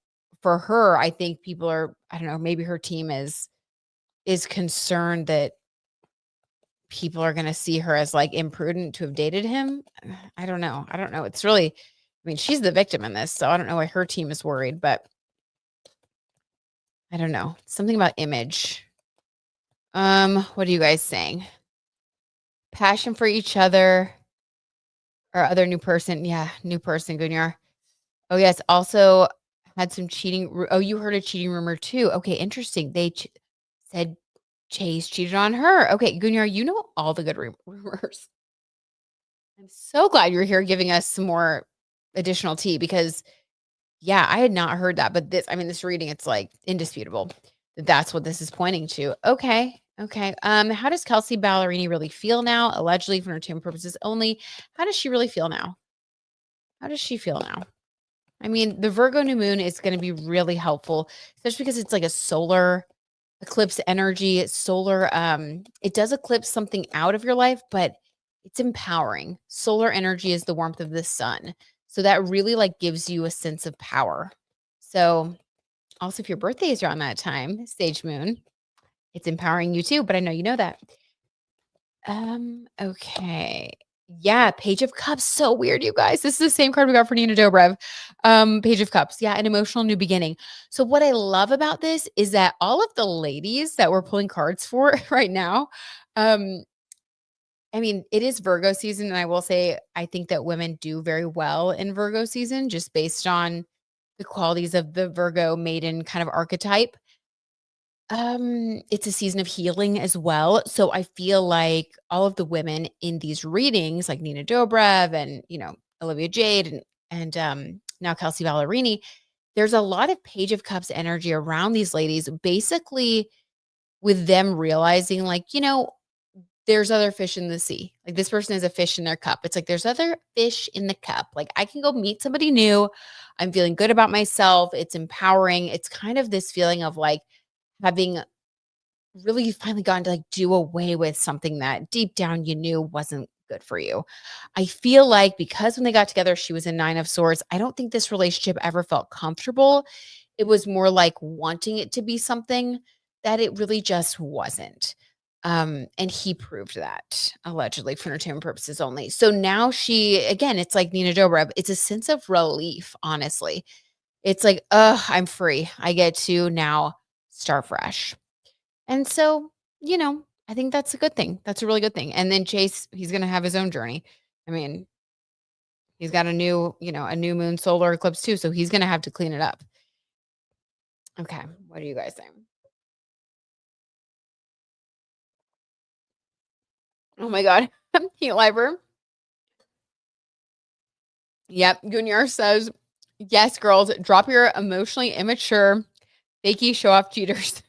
for her, I think people are, I don't know, maybe her team is concerned that people are gonna see her as, like, imprudent to have dated him. I don't know. I don't know. It's really, I mean, she's the victim in this, so I don't know why her team is worried, but I don't know. Something about image. What are you guys saying? Passion for each other or other new person. Yeah, new person, Gunyar. Oh, yes. Also had some cheating. Oh, you heard a cheating rumor too. Okay, interesting. They said Chase cheated on her. Okay, Gunyar, you know all the good rumors. I'm so glad you're here giving us some more additional tea because, yeah, I had not heard that. But this reading, it's like indisputable that that's what this is pointing to. Okay. Okay. How does Kelsey Ballerini really feel now? Allegedly for entertainment purposes only. How does she really feel now? How does she feel now? I mean, the Virgo new moon is going to be really helpful, especially because it's like a solar eclipse energy. It's solar, it does eclipse something out of your life, but it's empowering. Solar energy is the warmth of the sun. So that really like gives you a sense of power. So also if your birthday is around that time, sage moon, it's empowering you too, but I know you know that. Okay. Yeah, Page of Cups. So weird, you guys. This is the same card we got for Nina Dobrev. Page of Cups. Yeah, an emotional new beginning. So what I love about this is that all of the ladies that we're pulling cards for right now, um, I mean, it is Virgo season, and I will say I think that women do very well in Virgo season, just based on the qualities of the Virgo maiden kind of archetype. It's a season of healing as well. So I feel like all of the women in these readings, like Nina Dobrev and, Olivia Jade and now Kelsey Ballerini, there's a lot of Page of Cups energy around these ladies, basically with them realizing, like, there's other fish in the sea. Like this person is a fish in their cup. It's like there's other fish in the cup. Like I can go meet somebody new. I'm feeling good about myself. It's empowering. It's kind of this feeling of like having really finally gotten to like do away with something that deep down you knew wasn't good for you. I feel like because when they got together, she was a 9 of Swords. I don't think this relationship ever felt comfortable. It was more like wanting it to be something that it really just wasn't. And he proved that allegedly for entertainment purposes only. So now again, it's like Nina Dobrev. It's a sense of relief, honestly. It's like, I'm free. I get to now start fresh. And so, I think that's a good thing. That's a really good thing. And then Chase, he's going to have his own journey. I mean, he's got a new moon solar eclipse too. So he's going to have to clean it up. Okay. What are you guys saying? Oh my God. Heat Liber. Yep. Gunyar says, yes, girls, drop your emotionally immature, fakey show off cheaters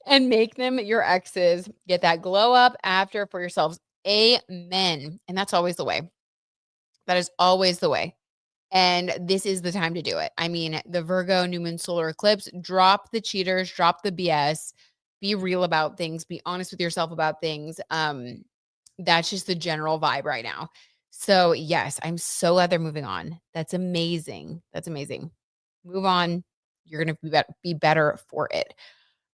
and make them your exes. Get that glow up after for yourselves. Amen. And that's always the way. That is always the way. And this is the time to do it. I mean, the Virgo new moon solar eclipse, drop the cheaters, drop the BS, be real about things, be honest with yourself about things. That's just the general vibe right now. So, yes, I'm so glad they're moving on. That's amazing. That's amazing. Move on. You're going to be better for it.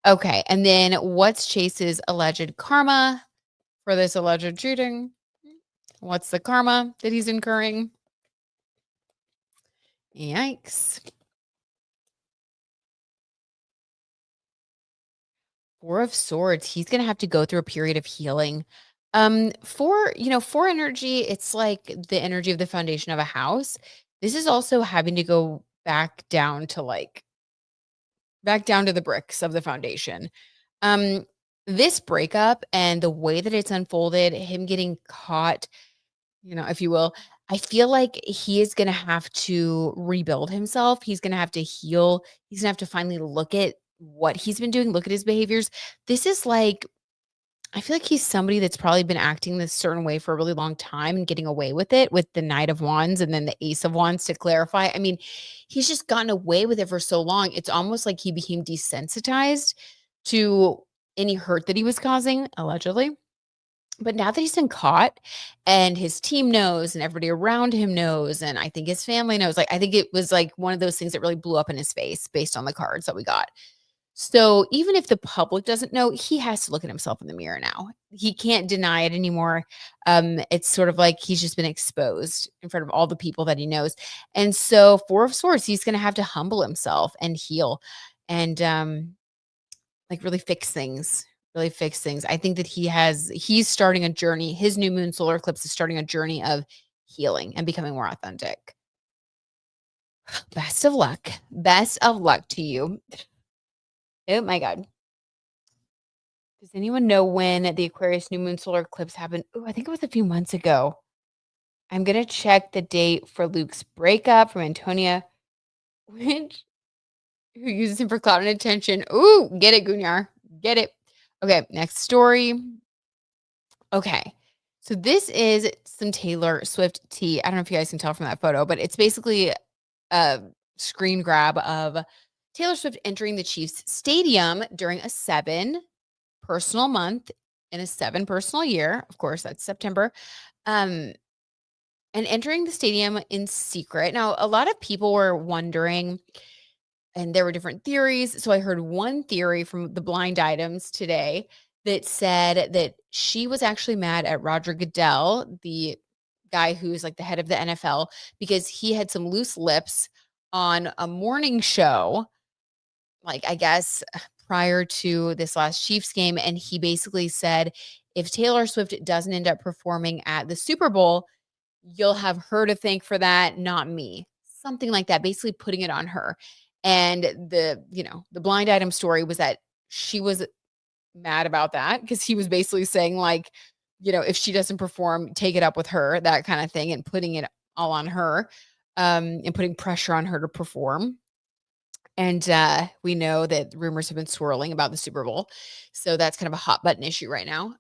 Okay. And then what's Chase's alleged karma for this alleged cheating? What's the karma that he's incurring? Yikes. 4 of Swords. He's going to have to go through a period of healing. For energy, it's like the energy of the foundation of a house. This is also having to go back down to the bricks of the foundation. This breakup and the way that it's unfolded, him getting caught, if you will, I feel like he is going to have to rebuild himself. He's going to have to heal. He's going to have to finally look at what he's been doing, look at his behaviors. This is like I feel like he's somebody that's probably been acting this certain way for a really long time and getting away with it with the Knight of Wands and then the Ace of Wands to clarify. I mean, he's just gotten away with it for so long. It's almost like he became desensitized to any hurt that he was causing, allegedly. But now that he's been caught and his team knows and everybody around him knows, and I think his family knows, like, I think it was like one of those things that really blew up in his face based on the cards that we got. So even if the public doesn't know, he has to look at himself in the mirror now. He can't deny it anymore. It's sort of like he's just been exposed in front of all the people that he knows. And so, Four of Swords, he's going to have to humble himself and heal and like really fix things. Really fix things. I think that he's starting a journey. His new moon solar eclipse is starting a journey of healing and becoming more authentic. Best of luck. Best of luck to you. Oh my God. Does anyone know when the Aquarius new moon solar eclipse happened? Oh, I think it was a few months ago. I'm gonna check the date for Luke's breakup from Antonia, which who uses him for clout and attention. Ooh, get it, Gunyar. Get it. Okay, next story. Okay. So this is some Taylor Swift tea. I don't know if you guys can tell from that photo, but it's basically a screen grab of Taylor Swift entering the Chiefs stadium during a 7 personal month in a 7 personal year. Of course, that's September. Um, and entering the stadium in secret. Now, a lot of people were wondering, and there were different theories. So I heard one theory from the blind items today that said that she was actually mad at Roger Goodell, the guy who's like the head of the NFL, because he had some loose lips on a morning show, like I guess prior to this last Chiefs game. And he basically said, if Taylor Swift doesn't end up performing at the Super Bowl, you'll have her to thank for that, not me. Something like that, basically putting it on her. And the blind item story was that she was mad about that because he was basically saying, like, if she doesn't perform, take it up with her, that kind of thing, and putting it all on her, and putting pressure on her to perform. And we know that rumors have been swirling about the Super Bowl. So that's kind of a hot button issue right now.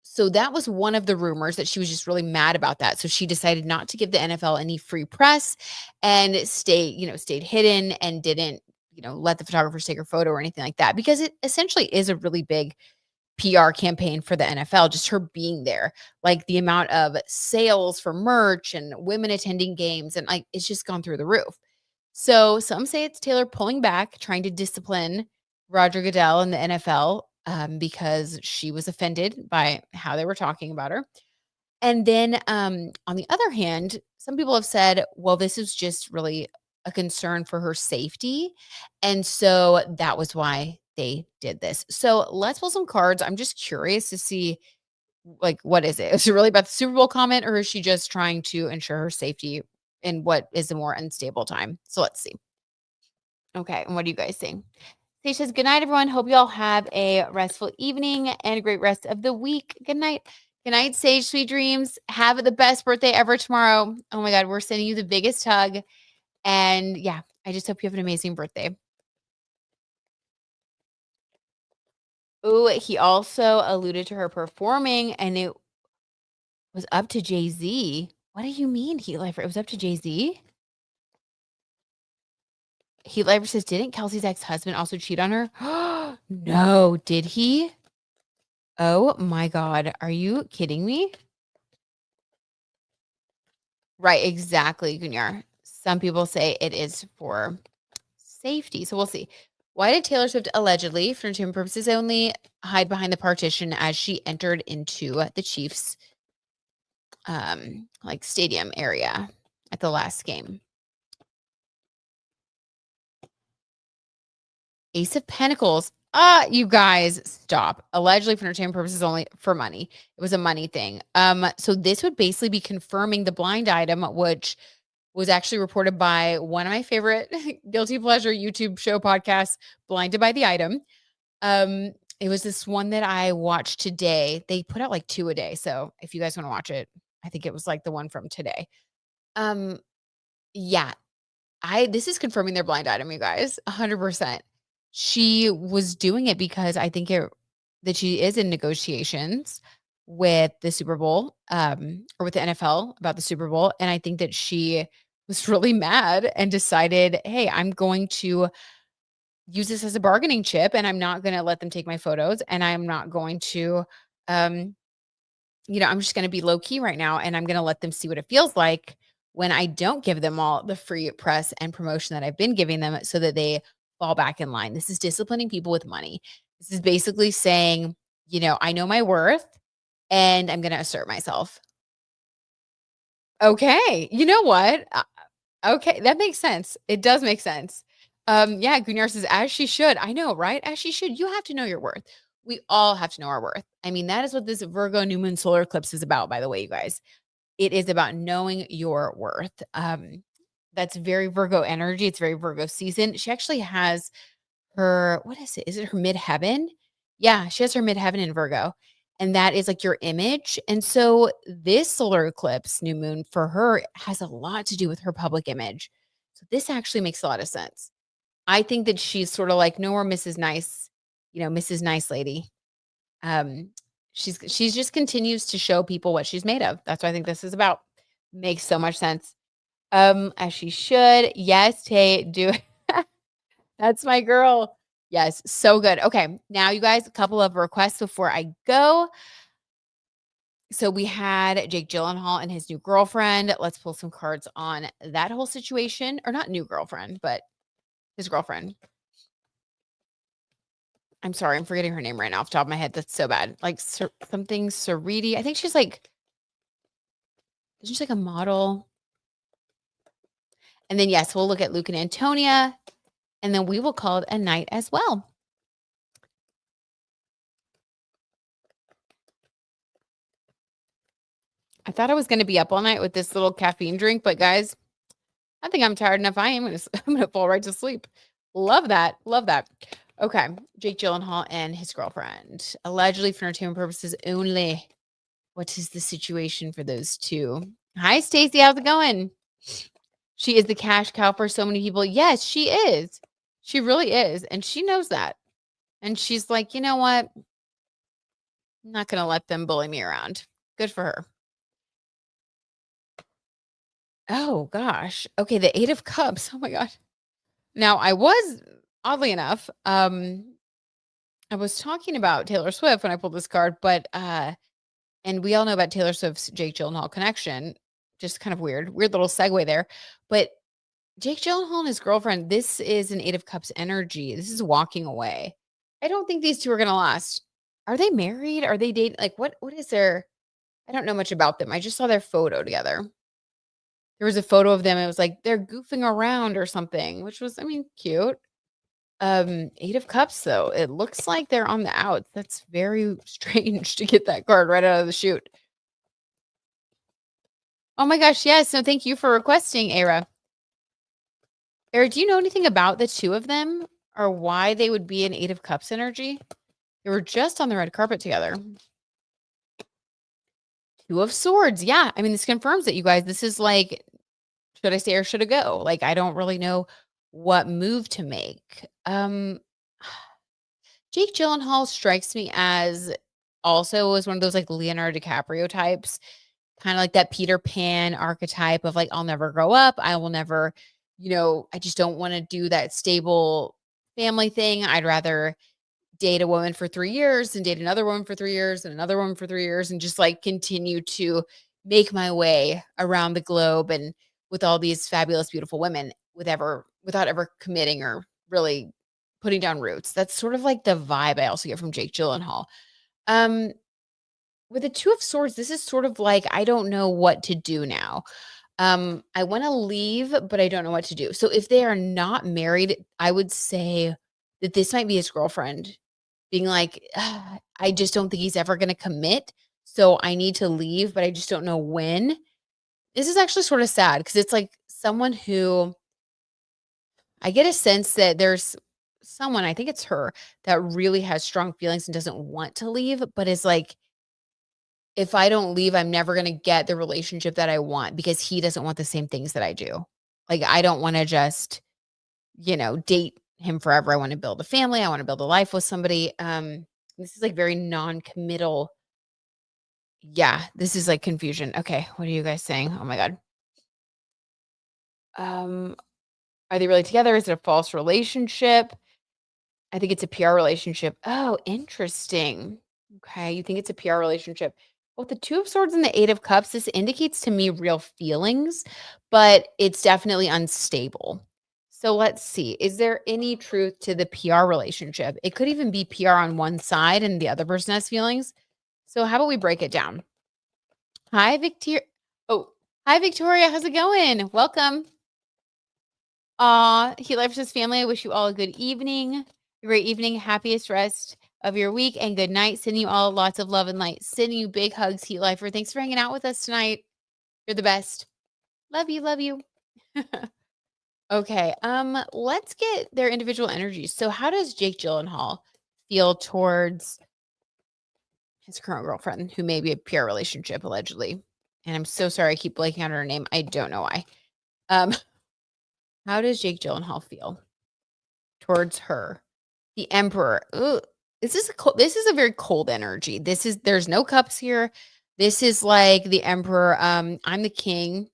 So that was one of the rumors that she was just really mad about that. So she decided not to give the NFL any free press and stayed hidden and didn't, let the photographers take her photo or anything like that, because it essentially is a really big PR campaign for the NFL, just her being there. Like the amount of sales for merch and women attending games, and like it's just gone through the roof. So some say it's Taylor pulling back, trying to discipline Roger Goodell and the NFL, because she was offended by how they were talking about her. And then on the other hand, some people have said, well, this is just really a concern for her safety. And so that was why they did this. So let's pull some cards. I'm just curious to see, like, what is it? Is it really about the Super Bowl comment, or is she just trying to ensure her safety in what is a more unstable time? So let's see. Okay. And what do you guys think? Sage says, good night, everyone. Hope you all have a restful evening and a great rest of the week. Good night. Good night, Sage. Sweet dreams. Have the best birthday ever tomorrow. Oh my God. We're sending you the biggest hug. And yeah, I just hope you have an amazing birthday. Oh, he also alluded to her performing, and it was up to Jay-Z. What do you mean, Heat Lifer? It was up to Jay-Z? Heat Lifer says, didn't Kelsey's ex-husband also cheat on her? No, did he? Oh my God. Are you kidding me? Right, exactly, Gunyar. Some people say it is for safety. So we'll see. Why did Taylor Swift allegedly, for entertainment purposes only, hide behind the partition as she entered into the Chiefs like stadium area at the last game? Ace of Pentacles. You guys, stop. Allegedly for entertainment purposes only, for money. It was a money thing. So this would basically be confirming the blind item, which was actually reported by one of my favorite guilty pleasure YouTube show podcasts, Blinded by the Item. It was this one that I watched today. They put out like 2 a day. So if you guys want to watch it, I think it was like the one from today. Um, yeah, this is confirming their blind item, you guys, 100%. She was doing it because I think that she is in negotiations with the Super Bowl, or with the NFL about the Super Bowl, and I think that she was really mad and decided, "Hey, I'm going to use this as a bargaining chip, and I'm not gonna let them take my photos, and I'm not going to, um, I'm just gonna be low key right now, and I'm gonna let them see what it feels like when I don't give them all the free press and promotion that I've been giving them so that they fall back in line." This is disciplining people with money. This is basically saying, I know my worth and I'm gonna assert myself. Okay, you know what? Okay, that makes sense. It does make sense. Yeah, Gunyar says, as she should. I know, right? As she should. You have to know your worth. We all have to know our worth. I mean, that is what this Virgo new moon solar eclipse is about, by the way, you guys. It is about knowing your worth. That's very Virgo energy. It's very Virgo season. She actually has her, what is it? Is it her midheaven? Yeah, she has her midheaven in Virgo. And that is like your image. And so this solar eclipse, new moon for her has a lot to do with her public image. So this actually makes a lot of sense. I think that she's sort of like, no more Mrs. Nice, Mrs. Nice Lady. Um, she's just continues to show people what she's made of. That's what I think this is about. Makes so much sense. As she should. Yes, Tay, do it. That's my girl. Yes, so good. Okay, now you guys, a couple of requests before I go. So we had Jake Gyllenhaal and his new girlfriend. Let's pull some cards on that whole situation, or not new girlfriend, but his girlfriend. I'm sorry, I'm forgetting her name right now off the top of my head. That's so bad. Like something Sariti. I think she's like, isn't she like a model? And then yes, we'll look at Luke and Antonia, and then we will call it a night as well. I thought I was going to be up all night with this little caffeine drink, but guys, I think I'm tired enough. I'm gonna fall right to sleep. Love that. Love that. Okay, Jake Gyllenhaal and his girlfriend, allegedly for entertainment purposes only. What is the situation for those two? Hi, Stacey. How's it going? She is the cash cow for so many people. Yes, she is. She really is, and she knows that. And she's like, you know what? I'm not gonna let them bully me around. Good for her. Oh gosh. Okay, the 8 of Cups. Oh my god. Now, I was oddly enough, I was talking about Taylor Swift when I pulled this card, but and we all know about Taylor Swift's Jake Gyllenhaal connection. Just kind of weird little segue there. But Jake Gyllenhaal and his girlfriend, this is an 8 of Cups energy. This is walking away. I don't think these two are gonna last. Are they married? Are they dating? Like what is their, I don't know much about them. I just saw their photo together. There was a photo of them. It was like they're goofing around or something, which was, I mean, cute. 8 of Cups, though. It looks like they're on the outs. That's very strange to get that card right out of the chute. Oh my gosh, yes. No, thank you for requesting, Era. Era, do you know anything about the two of them or why they would be an 8 of Cups energy? They were just on the red carpet together. 2 of Swords. Yeah. I mean, this confirms it, you guys. This is like, should I stay or should I go? Like, I don't really know what move to make. Jake Gyllenhaal strikes me as also as one of those like Leonardo DiCaprio types, kind of like that Peter Pan archetype of like, I'll never grow up. I will never, I just don't want to do that stable family thing. I'd rather date a woman for 3 years and date another woman for 3 years and another woman for 3 years and just like continue to make my way around the globe and with all these fabulous, beautiful women without ever committing or really putting down roots. That's sort of like the vibe I also get from Jake Gyllenhaal. Um, with the 2 of Swords, this is sort of like, I don't know what to do now. I want to leave, but I don't know what to do. So if they are not married, I would say that this might be his girlfriend being like, I just don't think he's ever going to commit. So I need to leave, but I just don't know when. This is actually sort of sad because it's like someone who I get a sense that there's someone, I think it's her, that really has strong feelings and doesn't want to leave, but is like, if I don't leave, I'm never going to get the relationship that I want because he doesn't want the same things that I do. Like, I don't want to just, date him forever. I want to build a family. I want to build a life with somebody. This is like very non-committal. Yeah, this is like confusion. Okay, what are you guys saying? Oh my god. Um, are they really together? Is it a false relationship? I think it's a PR relationship. Oh, interesting. Okay, you think it's a PR relationship. Well, the 2 of Swords and the 8 of Cups, this indicates to me real feelings, but it's definitely unstable. So let's see. Is there any truth to the PR relationship? It could even be PR on one side and the other person has feelings. So how about we break it down? Hi, Victoria. Oh, hi, Victoria. How's it going? Welcome. He loves his family. I wish you all a good evening, a great evening, happiest rest of your week, and good night. Sending you all lots of love and light. Sending you big hugs, Heat Lifer. Thanks for hanging out with us tonight. You're the best. Love you, love you. Okay, let's get their individual energies. So how does Jake Gyllenhaal feel towards his current girlfriend, who may be a PR relationship, allegedly? And I'm so sorry I keep blanking on her name. I don't know why. Um, how does Jake Gyllenhaal feel towards her? The Emperor. Ooh, this is a very cold energy. There's no cups here. This is like the Emperor. I'm the king.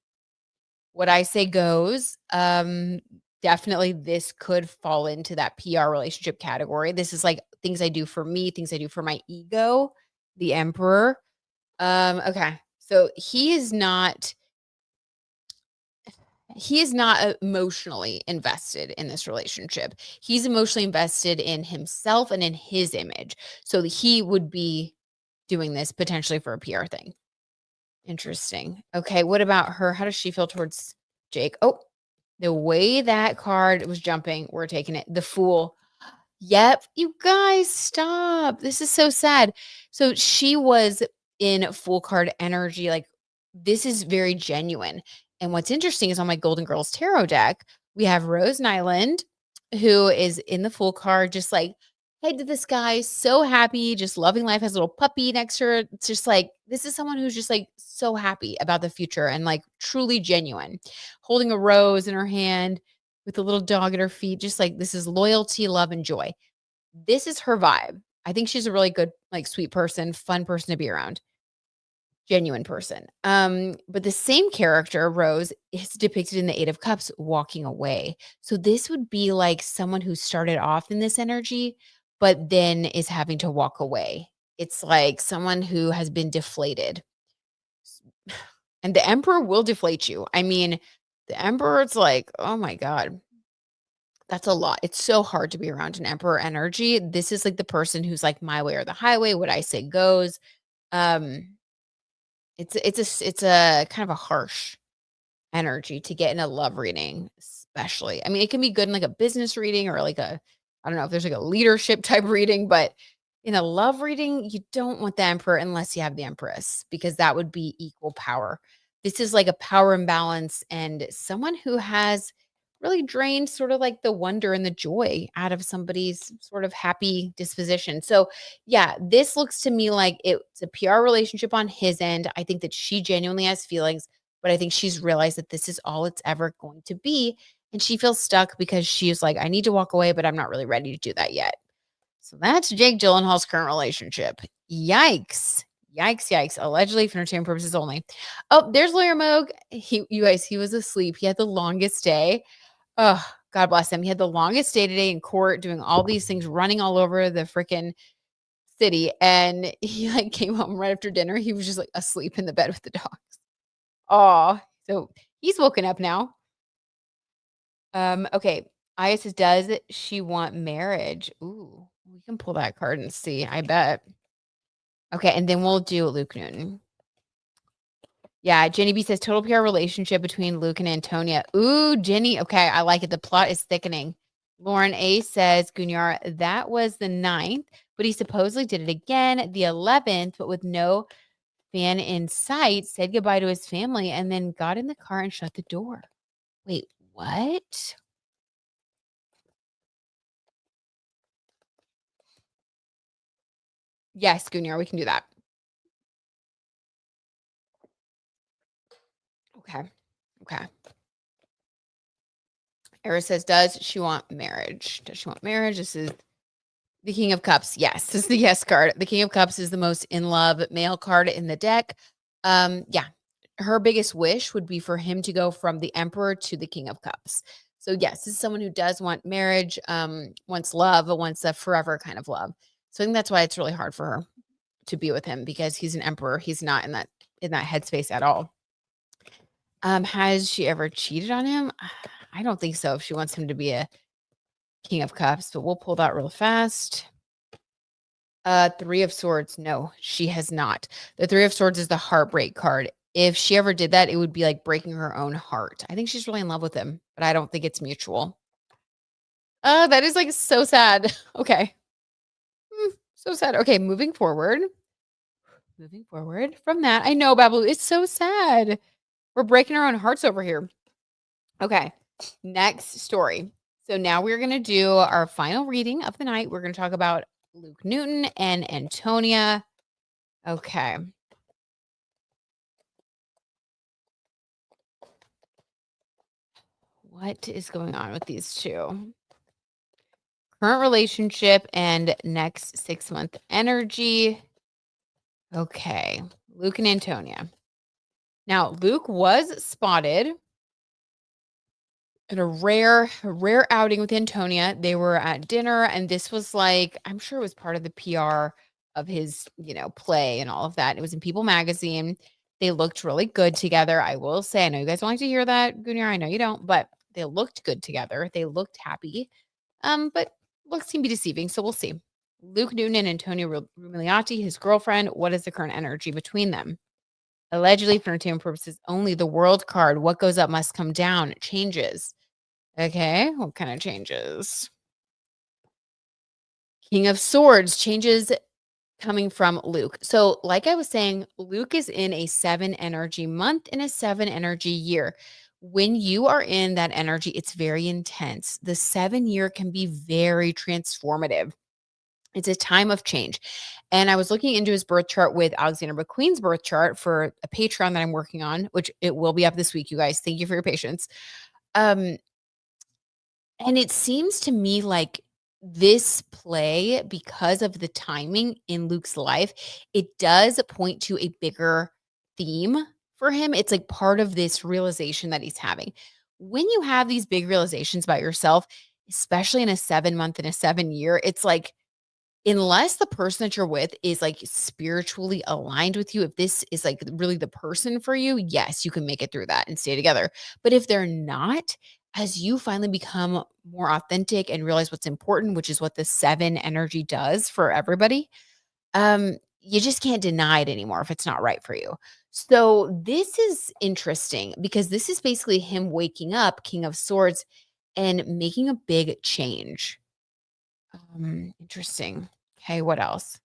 What I say goes. Definitely this could fall into that PR relationship category. This is like things I do for me, things I do for my ego. The Emperor. Okay. So he is not emotionally invested in this relationship. He's emotionally invested in himself and in his image. So he would be doing this potentially for a PR thing. Interesting. Okay, what about her? How does she feel towards Jake? Oh, the way that card was jumping, we're taking it. The Fool. Yep, you guys stop. This is so sad. So she was in full card energy. Like, this is very genuine. And what's interesting is on my Golden Girls Tarot deck, we have Rose Nyland, who is in the full card, just like head to the sky, so happy, just loving life, has a little puppy next to her. It's just like, this is someone who's just like so happy about the future and like truly genuine, holding a rose in her hand with a little dog at her feet, just like this is loyalty, love, and joy. This is her vibe. I think she's a really good, like, sweet person, fun person to be around, genuine person. But the same character, Rose, is depicted in the 8 of Cups walking away. So this would be like someone who started off in this energy, but then is having to walk away. It's like someone who has been deflated. And the Emperor will deflate you. I mean, the Emperor, it's like, oh my God. That's a lot. It's so hard to be around an emperor energy. This is like the person who's like my way or the highway. What I say goes. Um, it's a kind of a harsh energy to get in a love reading, especially. I mean, it can be good in like a business reading or like a, I don't know if there's like a leadership type reading, but in a love reading, you don't want the emperor unless you have the empress because that would be equal power. This is like a power imbalance and someone who has really drained sort of like the wonder and the joy out of somebody's sort of happy disposition. So, yeah, this looks to me like it's a PR relationship on his end. I think that she genuinely has feelings, but I think she's realized that this is all it's ever going to be. And she feels stuck because she's like, I need to walk away, but I'm not really ready to do that yet. So that's Jake Gyllenhaal's current relationship. Yikes. Yikes, yikes. Allegedly for entertainment purposes only. Oh, there's Lawyer Moog. You guys, he was asleep. He had the longest day. Oh, God bless him. He had the longest day today in court doing all these things, running all over the freaking city. And he like came home right after dinner. He was just like asleep in the bed with the dogs. Oh, so he's woken up now. Okay. Aya says, does she want marriage? Ooh, we can pull that card and see. I bet. Okay, and then we'll do Luke Newton. Yeah, Jenny B says total PR relationship between Luke and Antonia. Ooh, Jenny. Okay, I like it. The plot is thickening. Lauren A says, Gunyar, that was the 9th, but he supposedly did it again the 11th, but with no fan in sight, said goodbye to his family, and then got in the car and shut the door. Wait, what? Yes, Gunyar, we can do that. Okay. Okay. Era says, does she want marriage? Does she want marriage? This is The King of Cups, yes, this is the yes card. The King of Cups is the most in love male card in the deck. Yeah, her biggest wish would be for him to go from the Emperor to the King of Cups. So yes, this is someone who does want marriage, wants love, wants a forever kind of love. So I think that's why it's really hard for her to be with him because he's an emperor. He's not in that headspace at all. Has she ever cheated on him? I don't think so. If she wants him to be a King of Cups, but we'll pull that real fast. Three of Swords. No, she has not. The Three of Swords is the heartbreak card. If she ever did that, it would be like breaking her own heart. I think she's really in love with him, but I don't think it's mutual. That is like so sad. Okay. So sad. Okay, moving forward. Moving forward from that. I know, Babu. It's so sad. We're breaking our own hearts over here. Okay. Next story. So now we're going to do our final reading of the night. We're going to talk about Luke Newton and Antonia. Okay. What is going on with these two? Current relationship and next 6-month energy. Okay. Luke and Antonia. Now, Luke was spotted in a rare outing with Antonia. They were at dinner, and this was like, I'm sure it was part of the PR of his, play and all of that. It was in People magazine. They looked really good together. I will say, I know you guys don't like to hear that, Gunnar. I know you don't, but they looked good together. They looked happy. But looks can be deceiving, so we'll see. Luke Newton and Antonio Rumiliati, his girlfriend. What is the current energy between them? Allegedly, for entertainment purposes only, the world card. What goes up must come down. It changes. Okay, what kind of changes? King of Swords changes coming from Luke. So, like I was saying, Luke is in a 7 energy month and a 7 energy year. When you are in that energy, it's very intense. The 7 year can be very transformative. It's a time of change. And I was looking into his birth chart with Alexander McQueen's birth chart for a Patreon that I'm working on, which it will be up this week, you guys. Thank you for your patience. Um, and it seems to me like this play, because of the timing in Luke's life, it does point to a bigger theme for him. It's like part of this realization that he's having. When you have these big realizations about yourself, especially in a 7-month and a 7 year, it's like, unless the person that you're with is like spiritually aligned with you, if this is like really the person for you, yes, you can make it through that and stay together. But if they're not, as you finally become more authentic and realize what's important, which is what the 7 energy does for everybody, you just can't deny it anymore if it's not right for you. So this is interesting because this is basically him waking up, King of Swords, and making a big change. Interesting. Okay, what else?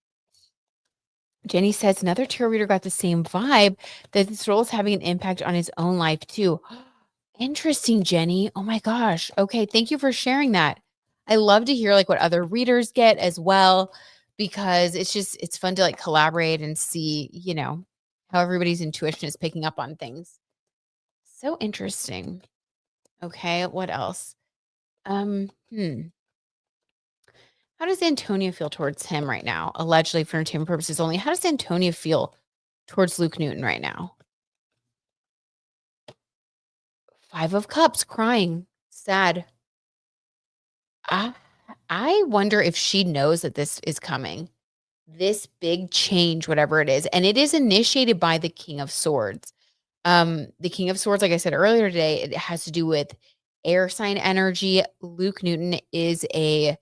Jenny says another tarot reader got the same vibe that this role is having an impact on his own life too. Interesting, Jenny. Oh my gosh. Okay, thank you for sharing that. I love to hear like what other readers get as well, because it's fun to like collaborate and see, how everybody's intuition is picking up on things. So interesting. Okay, what else? Um, hmm. How does Antonia feel towards him right now? Allegedly for entertainment purposes only. How does Antonia feel towards Luke Newton right now? 5 of Cups, crying, sad. I I wonder if she knows that this is coming. This big change, whatever it is, and it is initiated by the King of Swords. The King of Swords, like I said earlier today, it has to do with air sign energy. Luke Newton he's an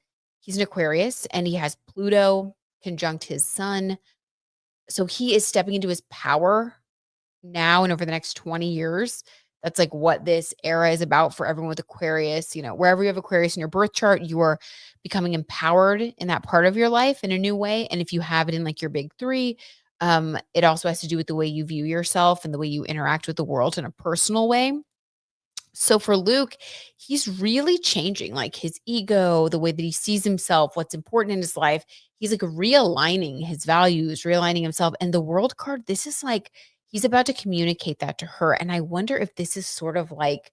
Aquarius, and he has Pluto conjunct his sun. So he is stepping into his power now and over the next 20 years. That's like what this era is about for everyone with Aquarius. Wherever you have Aquarius in your birth chart, you are becoming empowered in that part of your life in a new way. And if you have it in like your big 3, it also has to do with the way you view yourself and the way you interact with the world in a personal way. So for Luke, he's really changing like his ego, the way that he sees himself, what's important in his life. He's like realigning his values, realigning himself. And the world card, this is like he's about to communicate that to her. And I wonder if this is sort of like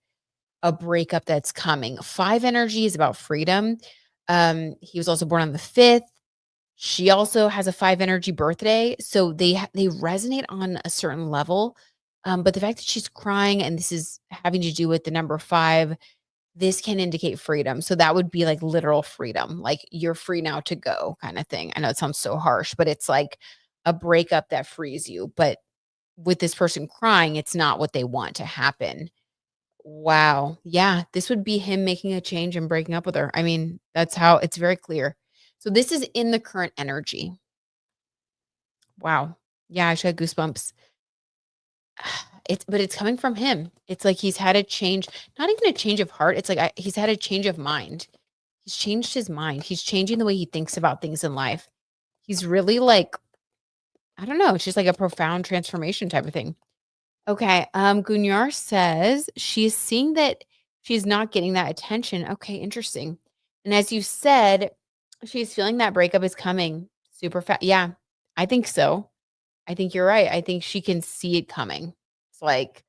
a breakup that's coming. 5 energy is about freedom. He was also born on the 5th. She also has a 5 energy birthday, so they resonate on a certain level, but the fact that she's crying and this is having to do with the number 5, this can indicate freedom, so that would be, like, literal freedom, like, "You're free now to go," kinda thing. I know it sounds so harsh, but it's like a breakup that frees you, but with this person crying, it's not what they want to happen. Wow. Yeah, this would be him making a change and breaking up with her. I mean, that's how it's very clear. So this is in the current energy. Wow. Yeah, I should have goosebumps. But it's coming from him. It's like he's had a change, not even a change of heart. It's like he's had a change of mind. He's changed his mind. He's changing the way he thinks about things in life. He's really like, I don't know, it's just like a profound transformation type of thing. Okay. Gunyar says she's seeing that she's not getting that attention. Okay, interesting. And as you said, she's feeling that breakup is coming super fast. Yeah, I think so. I think you're right. I think she can see it coming. It's like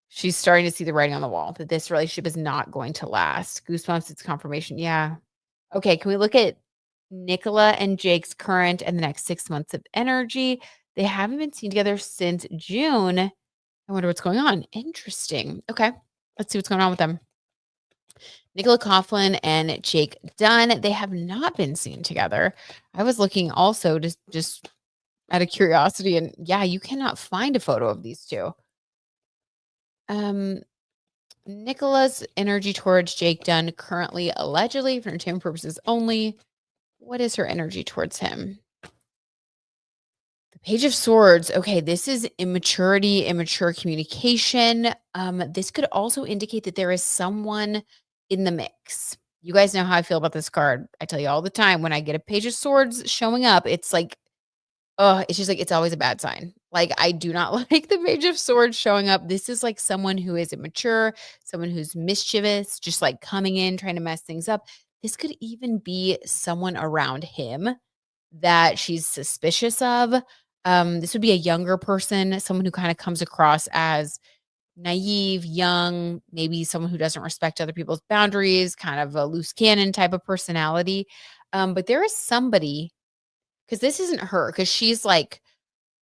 she's starting to see the writing on the wall that this relationship is not going to last. Goosebumps, it's confirmation. Yeah. Okay. Can we look at Nicola and Jake's current and the next 6 months of energy? They haven't been seen together since June. I wonder what's going on. Interesting. Okay. Let's see what's going on with them. Nicola Coughlin and Jake Dunn, they have not been seen together. I was looking also just out of curiosity, and yeah, you cannot find a photo of these two. Um, Nicola's energy towards Jake Dunn currently, allegedly, for entertainment purposes only. What is her energy towards him? The Page of Swords. Okay, this is immaturity, immature communication. This could also indicate that there is someone in the mix. You guys know how I feel about this card. I tell you all the time when I get a Page of Swords showing up, it's like, oh, it's just like it's always a bad sign. Like I do not like the Page of Swords showing up. This is like someone who is immature, someone who's mischievous, just like coming in, trying to mess things up. This could even be someone around him that she's suspicious of. This would be a younger person, someone who kind of comes across as naive, young, maybe someone who doesn't respect other people's boundaries, kind of a loose cannon type of personality. But there is somebody, because this isn't her, because she's like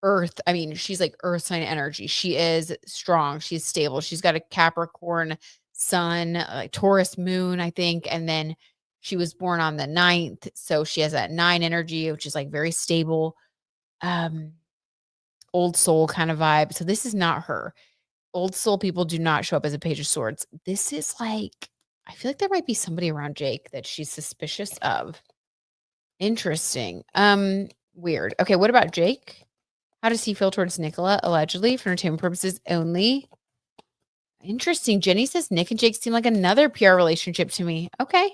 earth. I mean, she's like earth sign energy. She is strong. She's stable. She's got a Capricorn sun, like Taurus moon, I think. And then she was born on the 9th. So she has that 9 energy, which is like very stable, um, old soul kind of vibe. So this is not her. Old soul people do not show up as a Page of Swords. This is like, I feel like there might be somebody around Jake that she's suspicious of. Interesting. Weird. Okay, what about Jake? How does he feel towards Nicola, allegedly, for entertainment purposes only? Interesting. Jenny says Nick and Jake seem like another PR relationship to me. Okay.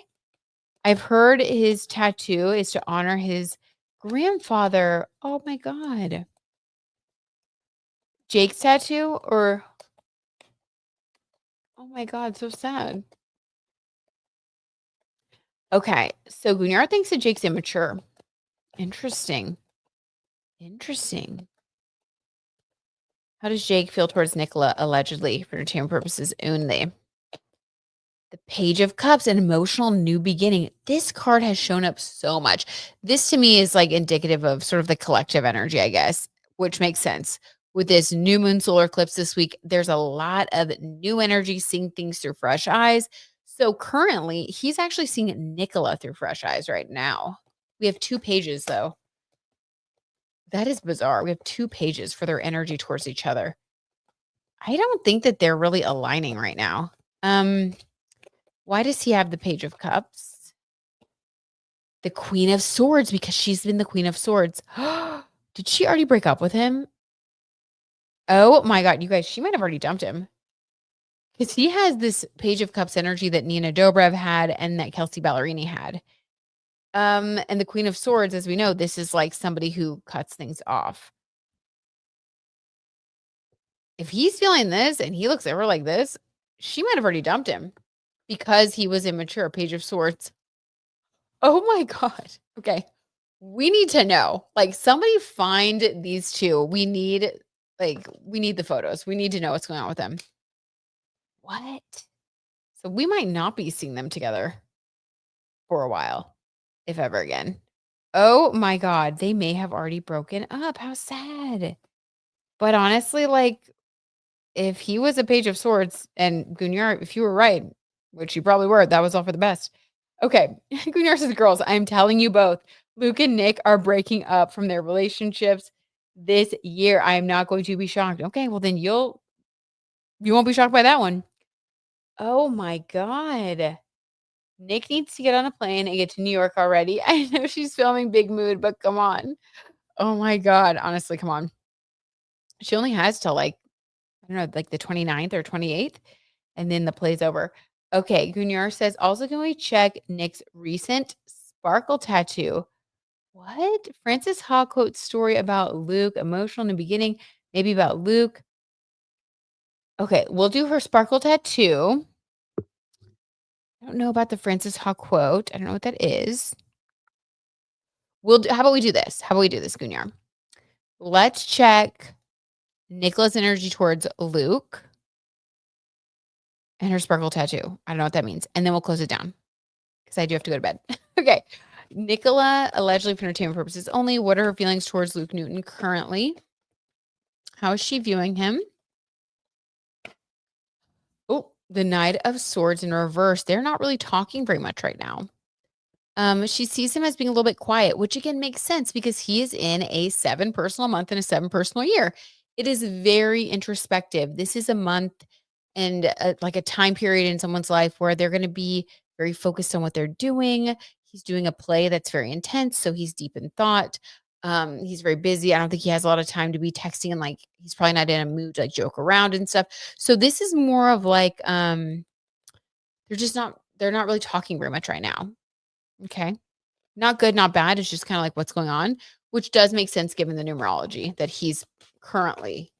I've heard his tattoo is to honor his grandfather. Oh my God. Jake's tattoo or oh my God, so sad. Okay. So Gunyar thinks that Jake's immature. Interesting. Interesting. How does Jake feel towards Nicola, allegedly, for entertainment purposes only? The Page of Cups, an emotional new beginning. This card has shown up so much. This to me is like indicative of sort of the collective energy, I guess, which makes sense. With this new moon solar eclipse this week, there's a lot of new energy, seeing things through fresh eyes. So currently, he's actually seeing Nicola through fresh eyes right now. We have 2 pages, though. That is bizarre. We have 2 pages for their energy towards each other. I don't think that they're really aligning right now. Why does he have the Page of Cups? The Queen of Swords, because she's been the Queen of Swords. Did she already break up with him? Oh my God, you guys, she might have already dumped him. Because he has this Page of Cups energy that Nina Dobrev had and that Kelsey Ballerini had. And the Queen of Swords, as we know, this is like somebody who cuts things off. If he's feeling this and he looks at her like this, she might have already dumped him because he was immature, Page of Swords. Oh my God. Okay. We need to know. Like somebody find these 2. We need the photos. We need to know what's going on with them. What? So we might not be seeing them together. for a while, if ever again. Oh my god, they may have already broken up. How sad. But honestly, like, if he was a Page of Swords and Gunyar, if you were right, which you probably were, that was all for the best. Okay. Gunyar says, girls, I'm telling you both, Luke and Nick are breaking up from their relationships this year. I am not going to be shocked. Okay, well then you won't be shocked by that one. Oh my god. Nick needs to get on a plane and get to New York already. I know she's filming Big Mood, but come on. Oh my god, honestly, come on. She only has till like, I don't know, like the 29th or 28th, and then the play's over. Okay, Gunyar says, also, can we check Nick's recent sparkle tattoo? What? Francis Ha quotes story about Luke, emotional in the beginning, maybe about Luke. Okay, we'll do her sparkle tattoo. I don't know about the Francis Ha quote. I don't know what that is. How about we do this? How about we do this, Gunyar? Let's check Nicola's energy towards Luke and her sparkle tattoo. I don't know what that means. And then we'll close it down because I do have to go to bed. Okay. Nicola, allegedly for entertainment purposes only. What are her feelings towards Luke Newton currently? How is she viewing him? Oh, the Knight of Swords in reverse. They're not really talking very much right now. She sees him as being a little bit quiet, which again makes sense because he is in a 7 personal month and a 7 personal year. It is very introspective. This is a month and like a time period in someone's life where they're going to be very focused on what they're doing. He's doing a play that's very intense, so he's deep in thought. He's very busy. I don't think he has a lot of time to be texting, and like he's probably not in a mood to like joke around and stuff. So this is more of like they're not really talking very much right now. Okay. Not good, not bad. It's just kind of like what's going on, which does make sense given the numerology that he's currently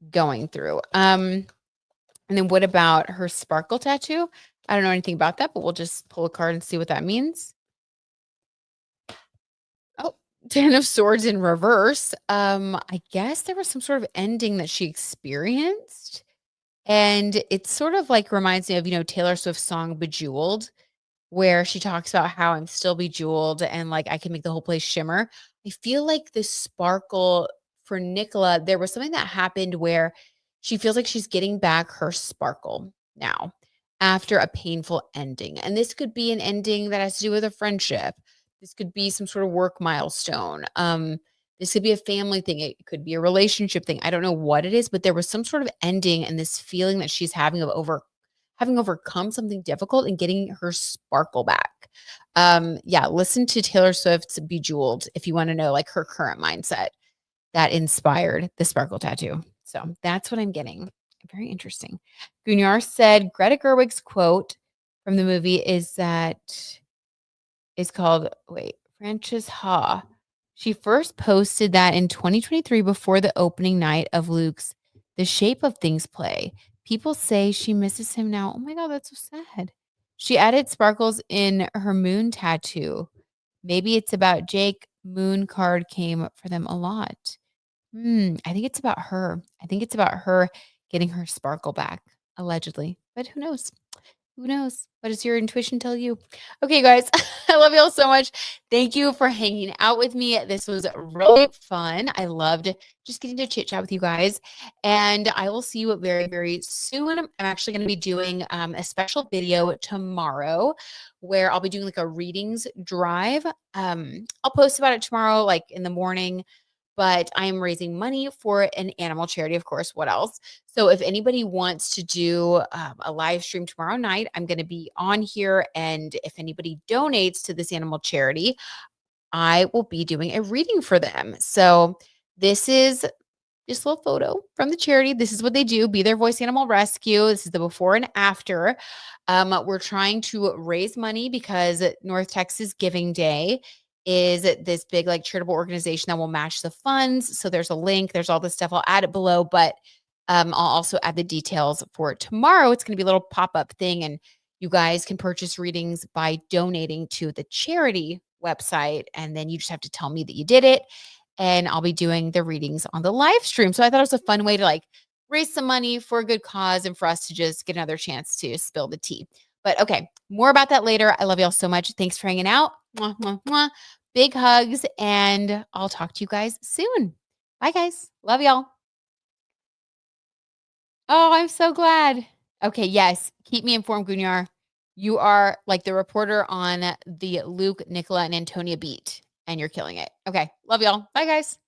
going through. And then what about her sparkle tattoo? I don't know anything about that, but we'll just pull a card and see what that means. Oh, 10 of Swords in reverse. I guess there was some sort of ending that she experienced. And it sort of like reminds me of, Taylor Swift's song Bejeweled, where she talks about how I'm still bejeweled and like I can make the whole place shimmer. I feel like the sparkle for Nicola, there was something that happened where she feels like she's getting back her sparkle now after a painful ending. And this could be an ending that has to do with a friendship. This could be some sort of work milestone. This could be a family thing. It could be a relationship thing. I don't know what it is, but there was some sort of ending and this feeling that she's having of having overcome something difficult and getting her sparkle back. Yeah, listen to Taylor Swift's Bejeweled if you want to know like her current mindset that inspired the sparkle tattoo. So that's what I'm getting. Very interesting. Gunyar said Greta Gerwig's quote from the movie is called, Frances Ha. She first posted that in 2023 before the opening night of Luke's The Shape of Things play. People say she misses him now. Oh my God, that's so sad. She added sparkles in her moon tattoo. Maybe it's about Jake. Moon card came for them a lot. I think it's about her. I think it's about her getting her sparkle back, allegedly. But who knows? Who knows? What does your intuition tell you? Okay, guys, I love you all so much. Thank you for hanging out with me. This was really fun. I loved just getting to chit chat with you guys. And I will see you very, very soon. I'm actually going to be doing a special video tomorrow where I'll be doing like a readings drive. I'll post about it tomorrow, like in the morning. But I am raising money for an animal charity, of course. What else? So if anybody wants to do a live stream tomorrow night, I'm going to be on here. And if anybody donates to this animal charity, I will be doing a reading for them. So this is just a little photo from the charity. This is what they do. Be Their Voice Animal Rescue. This is the before and after. We're trying to raise money because North Texas Giving Day is this big like charitable organization that will match the funds. So there's a link. There's all this stuff. I'll add it below, but I'll also add the details for tomorrow. It's going to be a little pop-up thing, and you guys can purchase readings by donating to the charity website, and then you just have to tell me that you did it, and I'll be doing the readings on the live stream. So I thought it was a fun way to like raise some money for a good cause and for us to just get another chance to spill the tea. But okay, more about that later. I love y'all so much. Thanks for hanging out. Mwah, mwah, mwah. Big hugs, and I'll talk to you guys soon. Bye, guys. Love y'all. Oh, I'm so glad. Okay, yes. Keep me informed, Gunyar. You are like the reporter on the Luke, Nicola, and Antonia beat, and you're killing it. Okay, love y'all. Bye, guys.